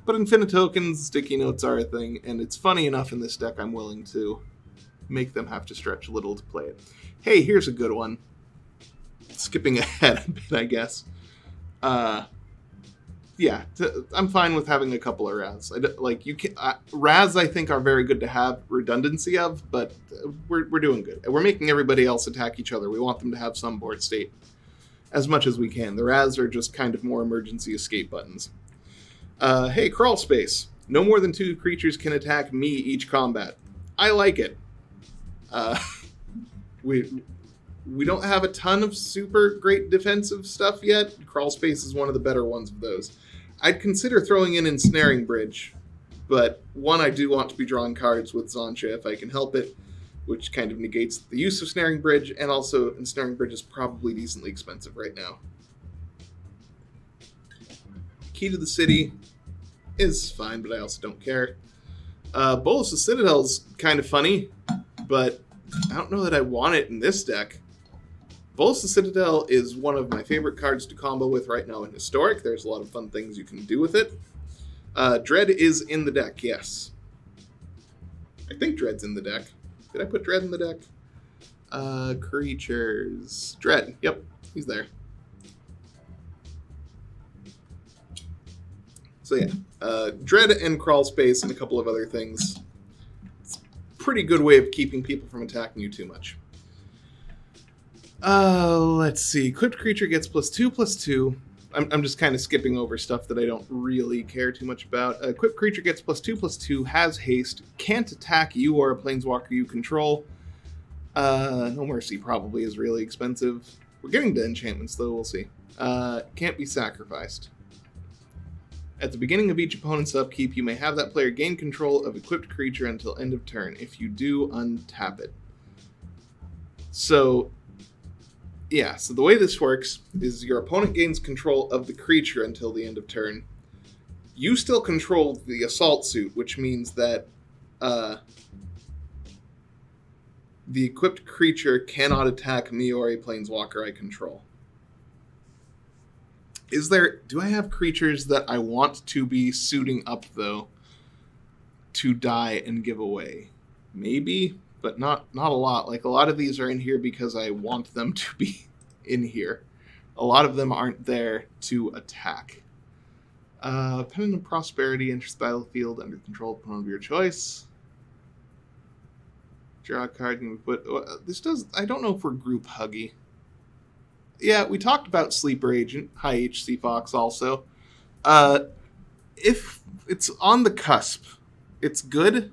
[SPEAKER 1] But Infinite Tokens, sticky notes are a thing, and it's funny enough in this deck I'm willing to make them have to stretch a little to play it. Hey, here's a good one. Skipping ahead a bit, I guess. Yeah, I'm fine with having a couple of Raz. Raz, I think, are very good to have redundancy of, but we're doing good. We're making everybody else attack each other. We want them to have some board state as much as we can. The Raz are just kind of more emergency escape buttons. Hey, Crawl Space. No more than 2 creatures can attack me each combat. I like it. We don't have a ton of super great defensive stuff yet. Crawl Space is one of the better ones of those. I'd consider throwing in Ensnaring Bridge, but one, I do want to be drawing cards with Xantcha if I can help it, which kind of negates the use of Snaring Bridge, and also Ensnaring Bridge is probably decently expensive right now. Key to the City is fine, but I also don't care. Bolus of Citadel's kind of funny, but I don't know that I want it in this deck. Bolus of Citadel is one of my favorite cards to combo with right now in Historic. There's a lot of fun things you can do with it. Dread is in the deck, yes. I think Dread's in the deck. Did I put Dread in the deck? Creatures. Dread. Yep, he's there. So yeah, Dread and Crawl Space and a couple of other things. It's a pretty good way of keeping people from attacking you too much. Let's see. Equipped creature gets +2/+2. I'm just kind of skipping over stuff that I don't really care too much about. Equipped creature gets +2/+2, has haste, can't attack you or a planeswalker you control. No Mercy probably is really expensive. We're getting to enchantments though, we'll see. Can't be sacrificed. At the beginning of each opponent's upkeep, you may have that player gain control of equipped creature until end of turn. If you do, untap it. So yeah, so the way this works is your opponent gains control of the creature until the end of turn. You still control the assault suit, which means that the equipped creature cannot attack me or a planeswalker I control. Do I have creatures that I want to be suiting up, though, to die and give away? Maybe, but not a lot. Like, a lot of these are in here because I want them to be in here. A lot of them aren't there to attack. Pendant of Prosperity enters the battlefield under control of opponent of your choice. Draw a card and we put... This does... I don't know if we're group huggy. Yeah, we talked about Sleeper Agent, High HC Fox also. If it's on the cusp, it's good,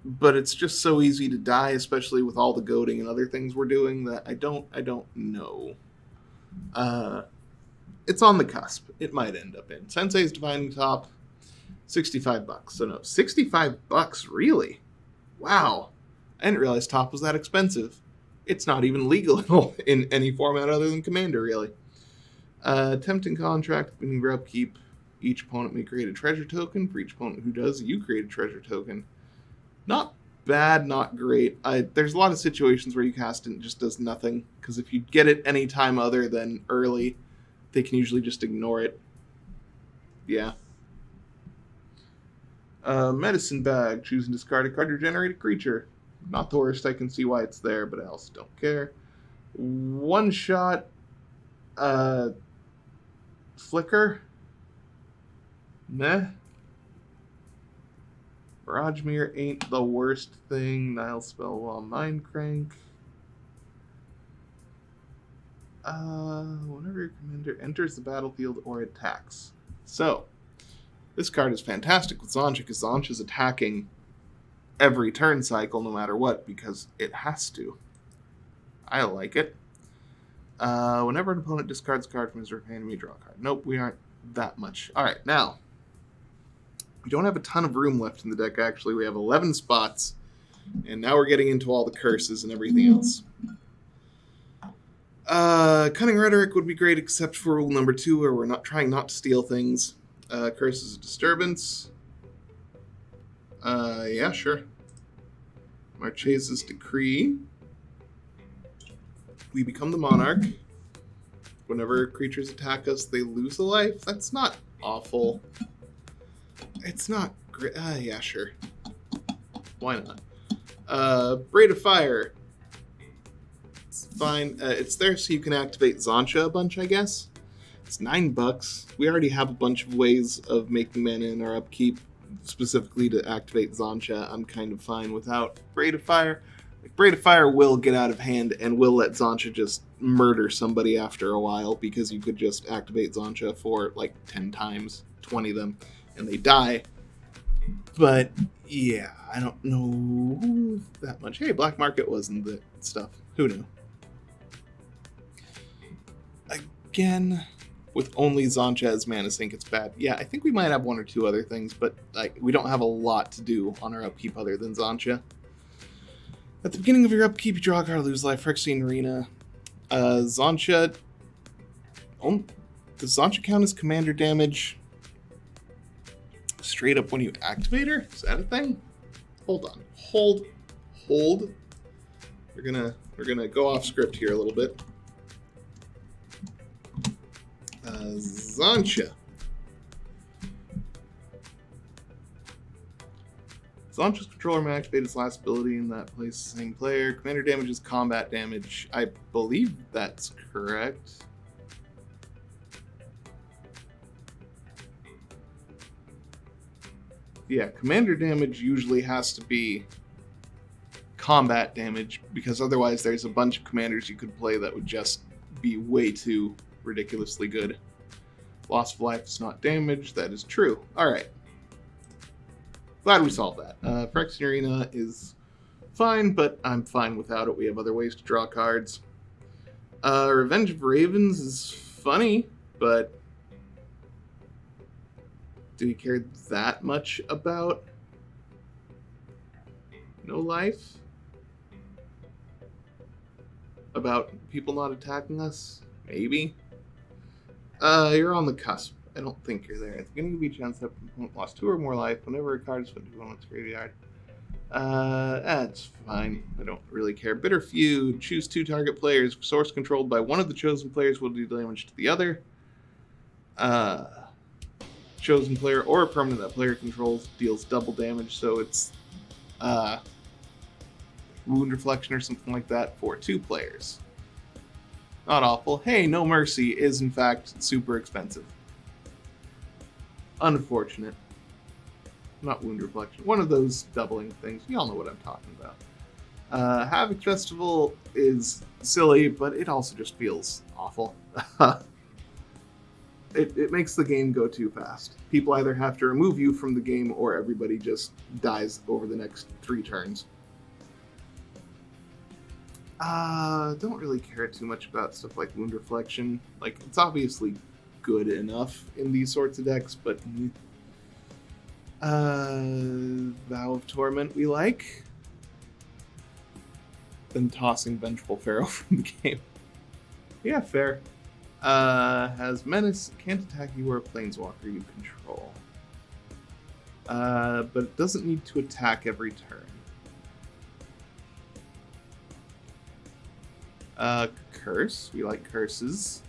[SPEAKER 1] but it's just so easy to die, especially with all the goading and other things we're doing, that I don't know. It's on the cusp. It might end up in. Sensei's Divining Top, $65. So no, $65, really? Wow. I didn't realize Top was that expensive. It's not even legal in any format other than Commander, really. Tempting Contract, beginning of your upkeep. Each opponent may create a treasure token. For each opponent who does, you create a treasure token. Not bad, not great. There's a lot of situations where you cast it and it just does nothing, because if you get it any time other than early, they can usually just ignore it. Yeah. Medicine Bag. Choose and discard a card to generate a creature. Not the worst. I can see why it's there, but I also don't care. One shot. Flicker. Meh. Barrage Mirror ain't the worst thing. Nile Spellwall, Mind Crank. Whenever your commander enters the battlefield or attacks. So, this card is fantastic with Xantcha, because Xantcha's attacking every turn cycle, no matter what, because it has to. I like it. Whenever an opponent discards a card from his or her hand, draw a card. Nope, we aren't that much. Alright, now, we don't have a ton of room left in the deck, actually. We have 11 spots, and now we're getting into all the curses and everything else. Cunning Rhetoric would be great, except for rule number 2, where we're not trying not to steal things. Curses of Disturbance. Yeah, sure. Marchesa's Decree. We become the Monarch. Whenever creatures attack us, they lose a life. That's not awful. It's not great. Yeah, sure. Why not? Braid of Fire. It's fine. It's there so you can activate Xantcha a bunch, I guess. It's $9. We already have a bunch of ways of making mana in our upkeep. Specifically to activate Xantcha, I'm kind of fine without Braid of Fire. Like, Braid of Fire will get out of hand and will let Xantcha just murder somebody after a while, because you could just activate Xantcha for like 10 times, 20 of them, and they die. But yeah, I don't know that much. Hey, Black Market wasn't the stuff. Who knew? Again, with only Xantcha as mana sink, it's bad. Yeah, I think we might have one or two other things, but like, we don't have a lot to do on our upkeep other than Xantcha. At the beginning of your upkeep, you draw a card, lose life, Phyrexian Arena. Xantcha Does Xantcha count as commander damage straight up when you activate her? Is that a thing? Hold on. Hold. We're gonna go off script here a little bit. Xantcha. Xantcha's controller may activate its last ability in that place same player. Commander damage is combat damage. I believe that's correct. Yeah, commander damage usually has to be combat damage, because otherwise there's a bunch of commanders you could play that would just be way too ridiculously good. Loss of life is not damage. That is true. Alright. Glad we solved that. Phyrexian Arena is fine, but I'm fine without it. We have other ways to draw cards. Revenge of Ravens is funny, but do we care that much about no life? About people not attacking us? Maybe. You're on the cusp. I don't think you're there. At the beginning of each end step, opponent lost 2 or more life. Whenever a card is put to opponent's graveyard. That's fine. I don't really care. Bitter Feud. Choose 2 target players. Source controlled by one of the chosen players will do damage to the other. Chosen player or a permanent that player controls deals double damage, so it's Wound Reflection or something like that for 2 players. Not awful. Hey, No Mercy is in fact super expensive. Unfortunate. Not Wound Reflection. One of those doubling things. You all know what I'm talking about. Havoc Festival is silly, but it also just feels awful. It makes the game go too fast. People either have to remove you from the game or everybody just dies over the next 3 turns. Don't really care too much about stuff like Wound Reflection. Like, it's obviously good enough in these sorts of decks, but Vow of Torment we like. Then tossing Vengeful Pharaoh from the game. Yeah, fair. Has Menace, can't attack you or a Planeswalker you control. But it doesn't need to attack every turn. Curse, we like curses.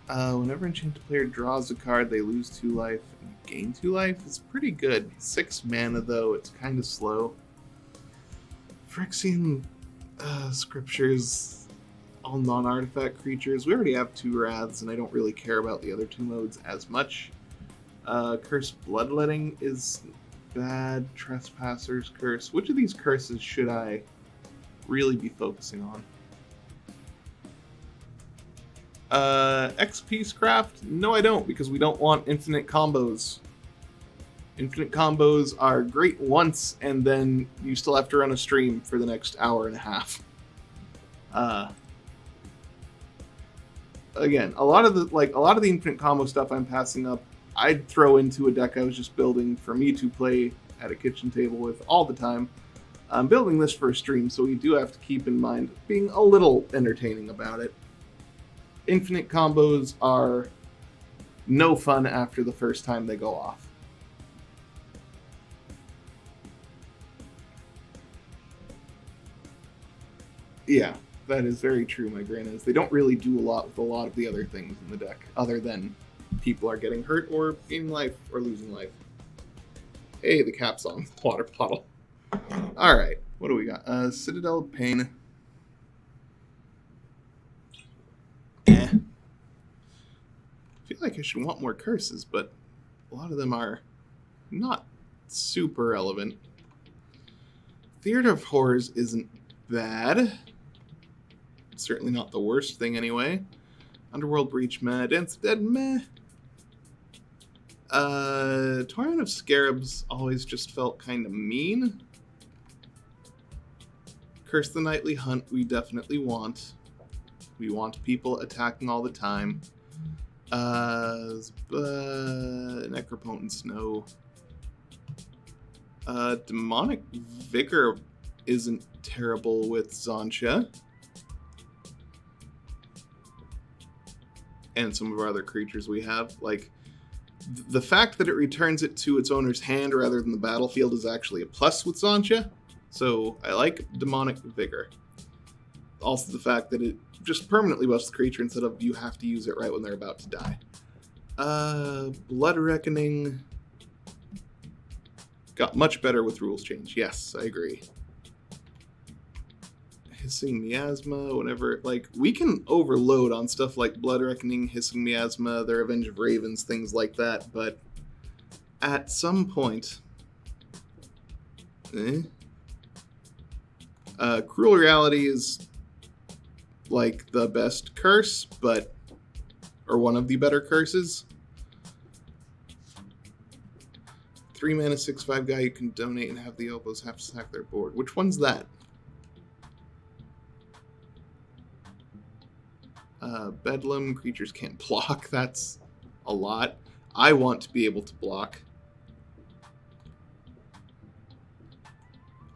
[SPEAKER 1] Whenever enchanted player draws a card, they lose 2 life and gain 2 life. It's pretty good. 6 mana though, it's kind of slow. Phyrexian Scriptures, all non-artifact creatures. We already have 2 Wraths, and I don't really care about the other 2 modes as much. Curse Bloodletting is bad. Trespasser's Curse. Which of these curses should I really be focusing on? XP Scraft? No, I don't, because we don't want infinite combos. Infinite combos are great once, and then you still have to run a stream for the next hour and a half. Again, a lot of the infinite combo stuff I'm passing up, I'd throw into a deck I was just building for me to play at a kitchen table with all the time. I'm building this for a stream, so we do have to keep in mind being a little entertaining about it. Infinite combos are no fun after the first time they go off. Yeah, that is very true, my Granaz. They don't really do a lot with a lot of the other things in the deck, other than people are getting hurt or gaining life or losing life. Hey, the cap's on the water bottle. Alright, what do we got? Citadel of Pain. I feel like I should want more curses, but a lot of them are not super relevant. Theater of Horrors isn't bad. It's certainly not the worst thing anyway. Underworld Breach, meh. Dance of Dead, meh. Torrent of Scarabs always just felt kind of mean. Curse the Nightly Hunt we definitely want. We want people attacking all the time. Necropotence, no. Demonic Vigor isn't terrible with Xantcha. and some of our other creatures we have. Like, the fact that it returns it to its owner's hand rather than the battlefield is actually a plus with Xantcha, so I like Demonic Vigor. Also the fact that it just permanently buffs the creature instead of you have to use it right when they're about to die. Blood Reckoning got much better with rules change. Yes, I agree. Hissing Miasma, whenever, like, we can overload on stuff like Blood Reckoning, Hissing Miasma, their Revenge of Ravens, things like that, but at some point, Cruel Reality is like the best curse, or one of the better curses. 3 mana, 6/5 guy you can donate and have the elbows have to sack their board. Which one's that? Bedlam, creatures can't block. That's a lot. I want to be able to block.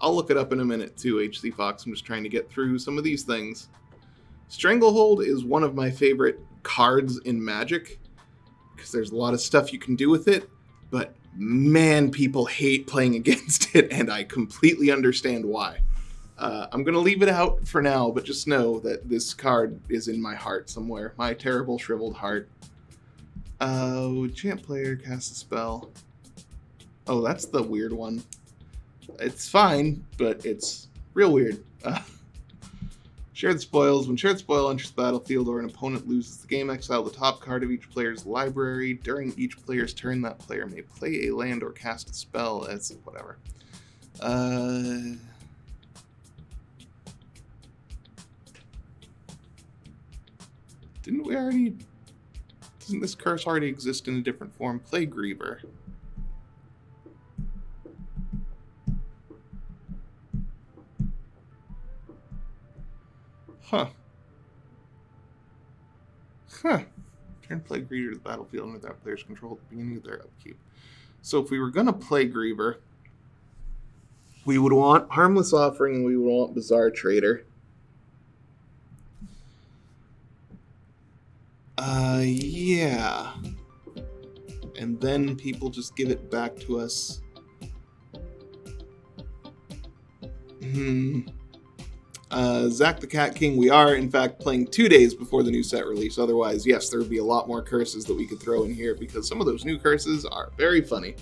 [SPEAKER 1] I'll look it up in a minute too, HC Fox. I'm just trying to get through some of these things. Stranglehold is one of my favorite cards in Magic, because there's a lot of stuff you can do with it, but man, people hate playing against it, and I completely understand why. I'm going to leave it out for now, but just know that this card is in my heart somewhere. My terrible, shriveled heart. Champ player casts a spell. Oh, that's the weird one. It's fine, but it's real weird. Share the spoils. When shared spoil enters the battlefield or an opponent loses the game, exile the top card of each player's library. During each player's turn, that player may play a land or cast a spell as whatever. Doesn't this curse already exist in a different form? Plague Griever. Huh. Turn Plague Griever to the battlefield under that player's control at the beginning of their upkeep. So if we were going to play Griever, we would want Harmless Offering and we would want Bizarre Trader. Yeah. And then people just give it back to us. Zach the Cat King, we are in fact playing 2 days before the new set release. Otherwise, yes, there would be a lot more curses that we could throw in here because some of those new curses are very funny.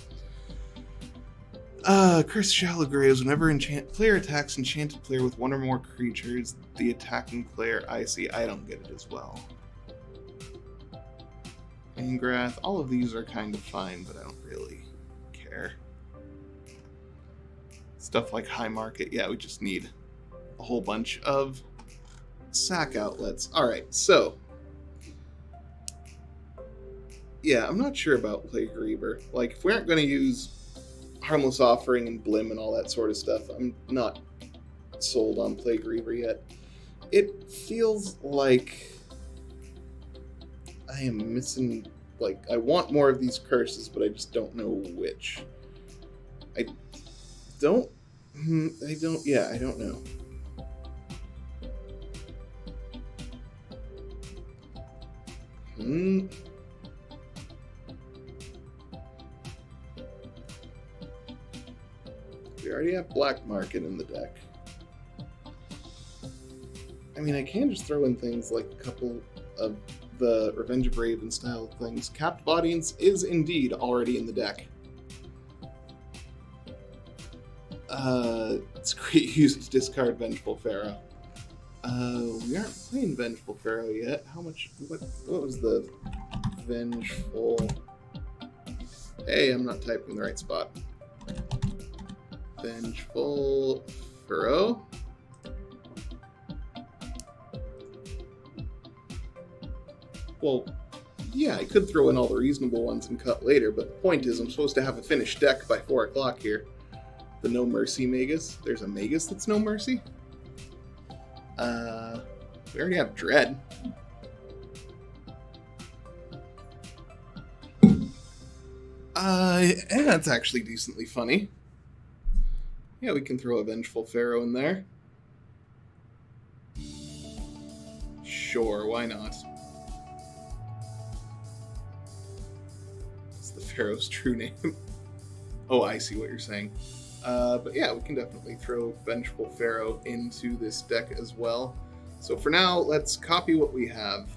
[SPEAKER 1] Curse Shallow Graves. Whenever player attacks enchanted player with one or more creatures, the attacking player I see. I don't get it as well. Angrath. All of these are kind of fine, but I don't really care. Stuff like High Market. Yeah, we just need a whole bunch of sack outlets. Alright, so yeah, I'm not sure about Plague Griever. Like, if we aren't going to use Harmless Offering and Blim and all that sort of stuff, I'm not sold on Plague Griever yet. It feels like I am missing, like, I want more of these curses, but I just don't know which. I don't know. We already have Black Market in the deck. I mean, I can just throw in things like a couple of the Revenge of Raven style things. Captive Audience is indeed already in the deck. It's great use to discard Vengeful Pharaoh. We aren't playing Vengeful Pharaoh yet. How much? What was the Vengeful? Hey, I'm not typing in the right spot. Vengeful Pharaoh. Well, yeah, I could throw in all the reasonable ones and cut later, but the point is I'm supposed to have a finished deck by 4 o'clock here. The No Mercy Magus. There's a Magus that's No Mercy? We already have Dread. And that's actually decently funny. Yeah, we can throw a Vengeful Pharaoh in there. Sure, why not? Pharaoh's true name. Oh, I see what you're saying. But yeah, we can definitely throw Vengeful Pharaoh into this deck as well. So for now, let's copy what we have.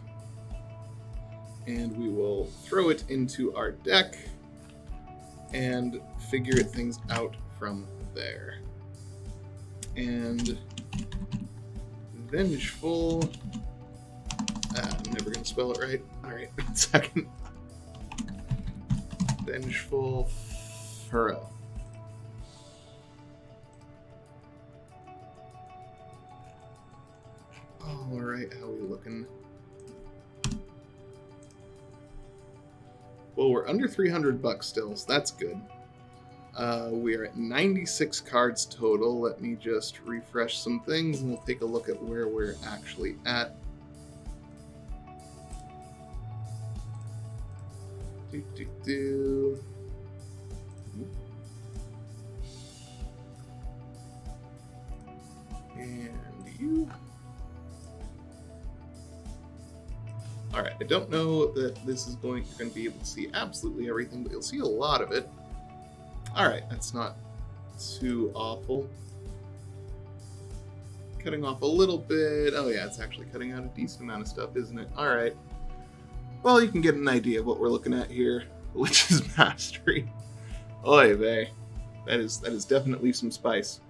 [SPEAKER 1] And we will throw it into our deck and figure things out from there. And Vengeful... I'm never going to spell it right. Alright, 1 second. Vengeful Pharaoh. Alright, how are we looking? Well, we're under 300 bucks still, so that's good. We are at 96 cards total. Let me just refresh some things and we'll take a look at where we're actually at. And you. Alright, I don't know that this is you're going to be able to see absolutely everything, but you'll see a lot of it. Alright, that's not too awful. Cutting off a little bit. Oh yeah, it's actually cutting out a decent amount of stuff, isn't it? Alright. Well, you can get an idea of what we're looking at here. Witch's Mastery. Oy vey. That is definitely some spice.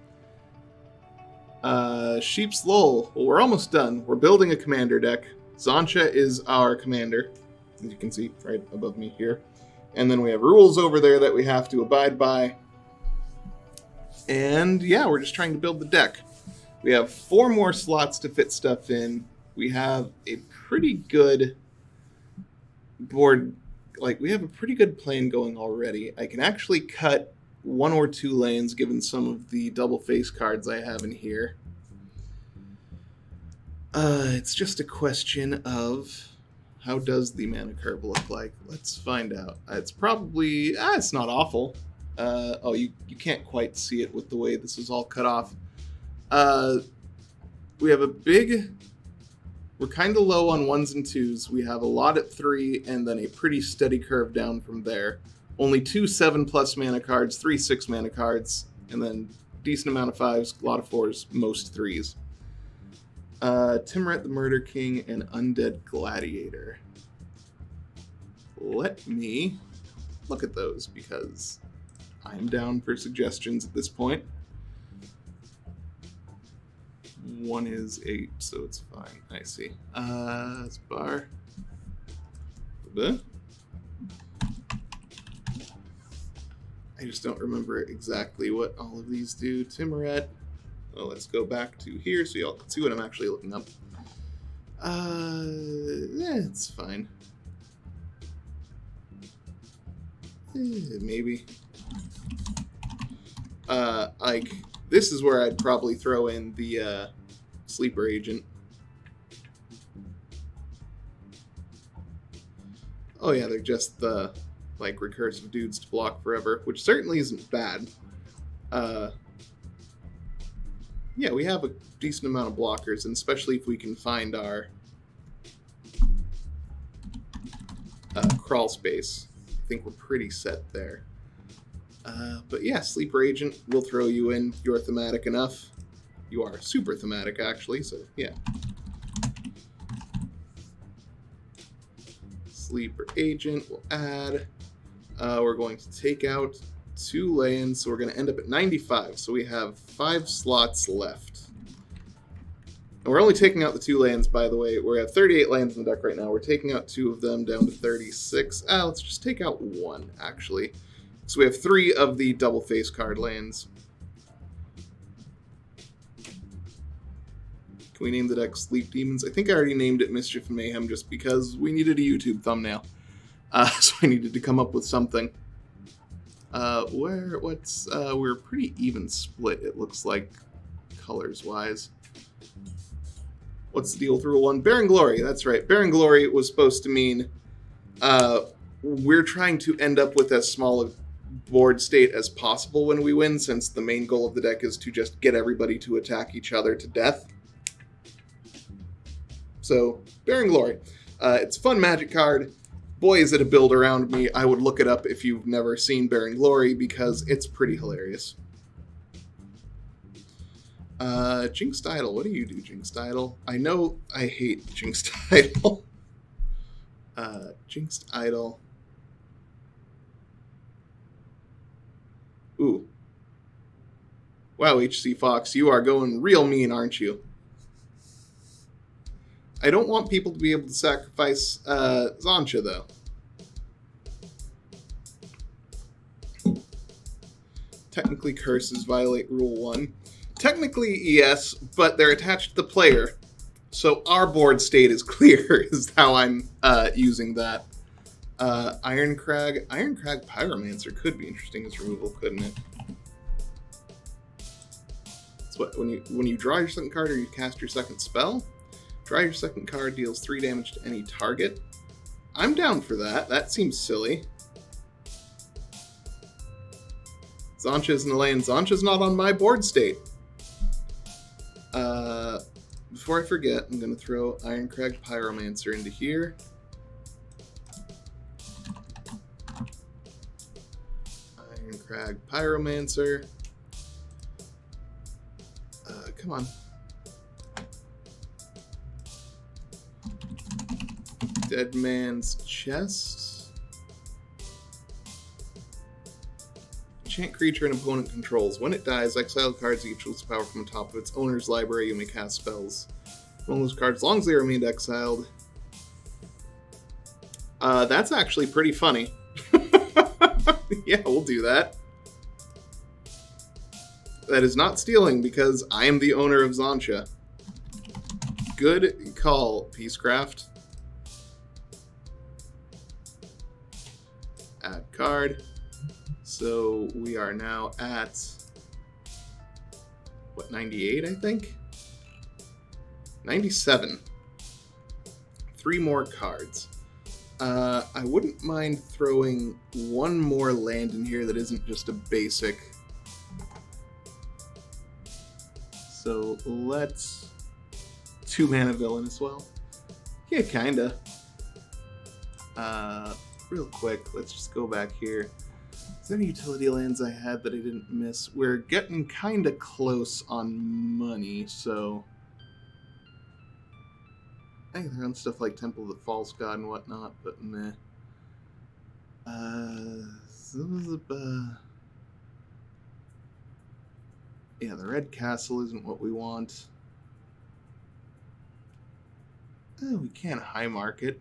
[SPEAKER 1] Sheep's Lull. Well, we're almost done. We're building a commander deck. Xantcha is our commander, as you can see right above me here. And then we have rules over there that we have to abide by. And yeah, we're just trying to build the deck. We have 4 more slots to fit stuff in. We have a pretty good board, like we have a pretty good plan going already. I can actually cut 1 or 2 lanes given some of the double face cards I have in here. It's just a question of how does the mana curve look like? Let's find out. It's probably, it's not awful. Oh, you can't quite see it with the way this is all cut off. We have we're kind of low on 1s and 2s. We have a lot at 3, and then a pretty steady curve down from there. Only 2 7+ mana cards, 3 6 mana cards, and then decent amount of 5s, a lot of 4s, most 3s. Timret the Murder King and Undead Gladiator. Let me look at those because I'm down for suggestions at this point. 1 is 8, so it's fine. I see. It's bar. I just don't remember exactly what all of these do. Timret. Well, let's go back to here so y'all can see what I'm actually looking up. It's fine. Maybe. Like, this is where I'd probably throw in the sleeper agent. Oh yeah, they're just the like recursive dudes to block forever, which certainly isn't bad. Yeah, we have a decent amount of blockers, and especially if we can find our crawl space, I think we're pretty set there. But yeah, Sleeper Agent will throw you in. You're thematic enough. You are super thematic, actually, so yeah. Sleeper Agent will add. We're going to take out 2 lands, so we're going to end up at 95. So we have 5 slots left. And we're only taking out the 2 lands, by the way. We're at 38 lands in the deck right now. We're taking out 2 of them down to 36. Let's just take out 1, actually. So we have 3 of the double face card lands. Can we name the deck Sleep Demons? I think I already named it Mischief Mayhem just because we needed a YouTube thumbnail. So I needed to come up with something. We're pretty even split, it looks like, colors-wise. What's the deal with Rule 1? Barren Glory, that's right. Barren Glory was supposed to mean we're trying to end up with as small a board state as possible when we win, since the main goal of the deck is to just get everybody to attack each other to death. So, Barren Glory. It's a fun magic card, boy, is it a build around me. I would look it up if you've never seen Barren Glory, because it's pretty hilarious. Jinxed Idol. What do you do, Jinxed Idol? I know I hate Jinxed Idol. Jinxed Idol. Ooh. Wow, HC Fox, you are going real mean, aren't you? I don't want people to be able to sacrifice Xantcha, though. Technically, curses violate Rule 1. Technically, yes, but they're attached to the player. So our board state is clear, is how I'm using that. Ironcrag Pyromancer could be interesting as removal, couldn't it? It's what, when you draw your second card or you cast your second spell, draw your second card, deals 3 damage to any target. I'm down for that. That seems silly. Xantcha's in the lane. Xantcha's not on my board state. Before I forget, I'm going to throw Ironcrag Pyromancer into here. Ironcrag Pyromancer. Come on. Dead Man's Chest. Enchant creature an opponent controls. When it dies, exile cards each lose power from the top of its owner's library. You may cast spells. One of those cards, as long as they remained exiled. That's actually pretty funny. Yeah, we'll do that. That is not stealing, because I am the owner of Xantcha. Good call, Peacecraft. Add card. So we are now at, what, 98, I think? 97. 3 more cards. I wouldn't mind throwing one more land in here that isn't just a basic. So let's 2-mana villain as well. Yeah, kinda. Real quick, let's just go back here. Is there any utility lands I had that I didn't miss? We're getting kinda close on money, so I think they're on stuff like Temple of the False God and whatnot, but meh. Yeah, the Red Castle isn't what we want. We can't high market.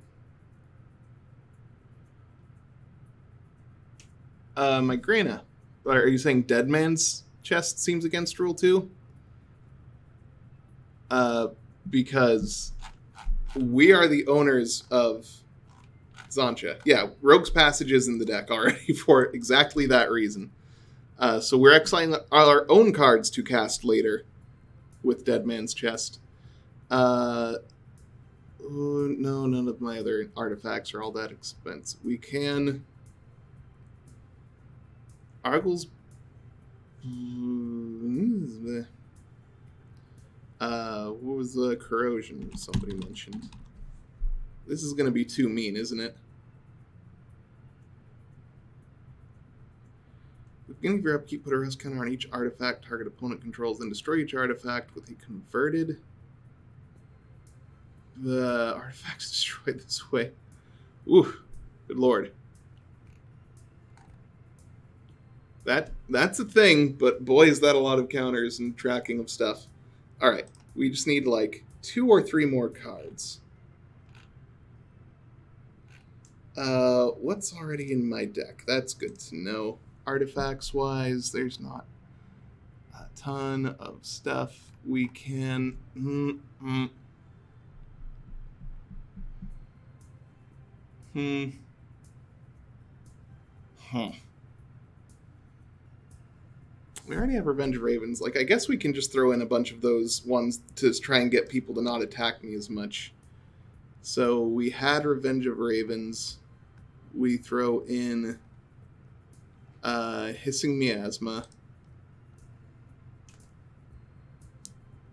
[SPEAKER 1] Migrana. Are you saying Dead Man's Chest seems against Rule 2? Because we are the owners of Xantcha. Yeah, Rogue's Passage is in the deck already for exactly that reason. So we're exiling our own cards to cast later with Dead Man's Chest. No, none of my other artifacts are all that expensive. We can... Argle's... what was the corrosion somebody mentioned? This is going to be too mean, isn't it? At the beginning of your upkeep, put a rest counter on each artifact target opponent controls, then destroy each artifact with a converted. The artifact's destroyed this way. Ooh, good lord. That's a thing, but boy, is that a lot of counters and tracking of stuff. Alright, we just need like 2 or 3 more cards. What's already in my deck? That's good to know. Artifacts-wise, there's not a ton of stuff we can... We already have Revenge of Ravens. Like, I guess we can just throw in a bunch of those ones to try and get people to not attack me as much. So we had Revenge of Ravens. We throw in Hissing Miasma.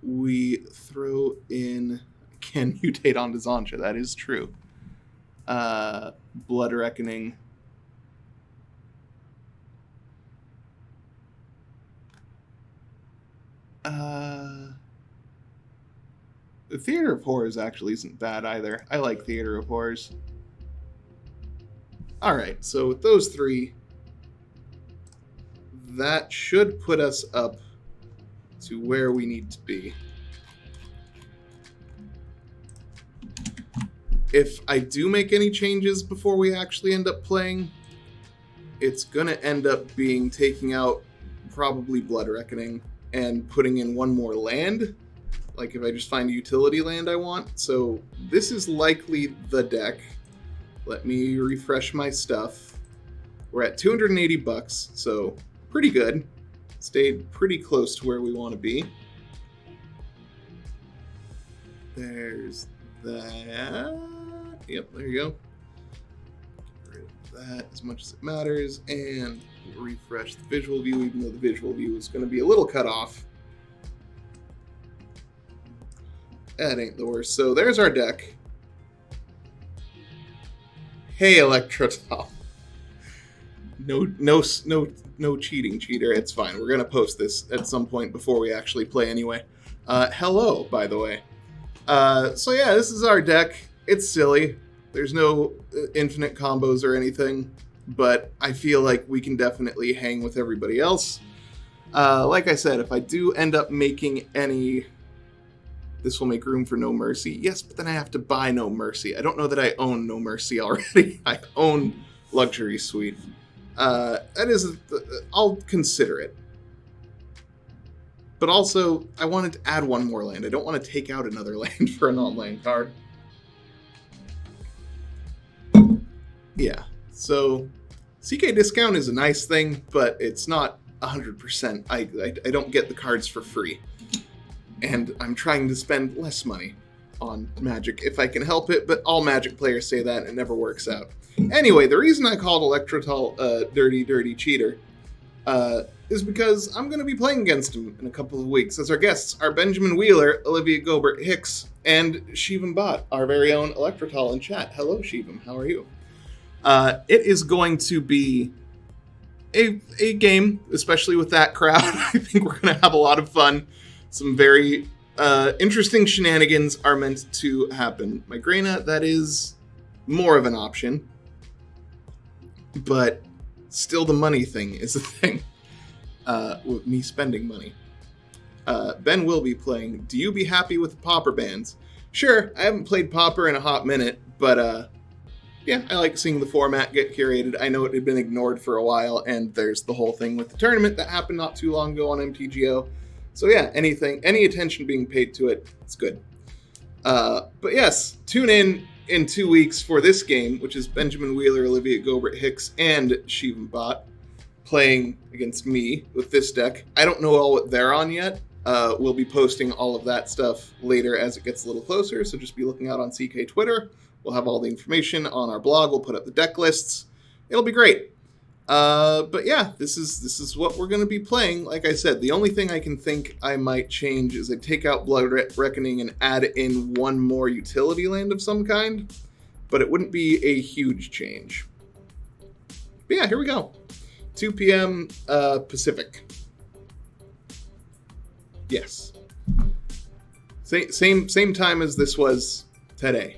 [SPEAKER 1] We throw in... Can mutate onto Xantcha. That is true. Blood Reckoning. The Theater of Horrors actually isn't bad either. I like Theater of Horrors. Alright, so with those three, that should put us up to where we need to be. If I do make any changes before we actually end up playing, it's gonna end up being taking out probably Blood Reckoning and putting in one more land. Like if I just find a utility land I want. So this is likely the deck. Let me refresh my stuff. We're at 280 bucks, so pretty good. Stayed pretty close to where we want to be. There's that. Yep, there you go. Get rid of that as much as it matters, and refresh the visual view, even though the visual view is going to be a little cut off. That ain't the worst. So there's our deck. Hey, Electrotal. No cheating, cheater. It's fine. We're gonna post this at some point before we actually play anyway. Hello, by the way. So yeah, this is our deck. It's silly. There's no infinite combos or anything, but I feel like we can definitely hang with everybody else. Like I said, if I do end up making any... This will make room for No Mercy. Yes, but then I have to buy No Mercy. I don't know that I own No Mercy already. I own Luxury Suite. That is... I'll consider it. But also, I wanted to add one more land. I don't want to take out another land for a non-land card. Yeah, so CK discount is a nice thing, but it's not 100%. I don't get the cards for free. And I'm trying to spend less money on Magic if I can help it, but all Magic players say that and it never works out. Anyway, the reason I called Electrotal dirty cheater is because I'm going to be playing against him in a couple of weeks, as our guests are Benjamin Wheeler, Olivia Gobert-Hicks, and Shivam Bhatt, our very own Electrotal in chat. Hello, Shivam. How are you? It is going to be a game, especially with that crowd. I think we're going to have a lot of fun. Some very interesting shenanigans are meant to happen. Migrena, that is more of an option. But still the money thing is the thing. With me spending money. Ben will be playing. Do you be happy with the Pauper bans? Sure, I haven't played Pauper in a hot minute, but yeah, I like seeing the format get curated. I know it had been ignored for a while, and there's the whole thing with the tournament that happened not too long ago on MTGO. So yeah, any attention being paid to it, it's good. But yes, tune in 2 weeks for this game, which is Benjamin Wheeler, Olivia Gobert-Hicks, and Shivam Bhatt playing against me with this deck. I don't know all what they're on yet. We'll be posting all of that stuff later as it gets a little closer, so just be looking out on CK Twitter. We'll have all the information on our blog. We'll put up the deck lists. It'll be great. But yeah, this is what we're going to be playing. Like I said, the only thing I can think I might change is I take out Blood Reckoning and add in one more utility land of some kind. But it wouldn't be a huge change. But yeah, here we go. 2 p.m. Pacific. Yes. Same time as this was today.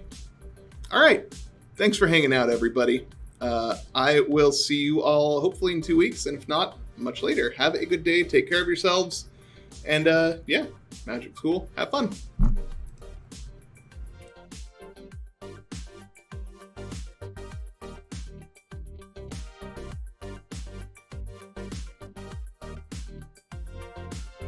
[SPEAKER 1] All right. Thanks for hanging out, everybody. I will see you all hopefully in 2 weeks, and if not, much later. Have a good day. Take care of yourselves. And yeah, Magic's cool. Have fun.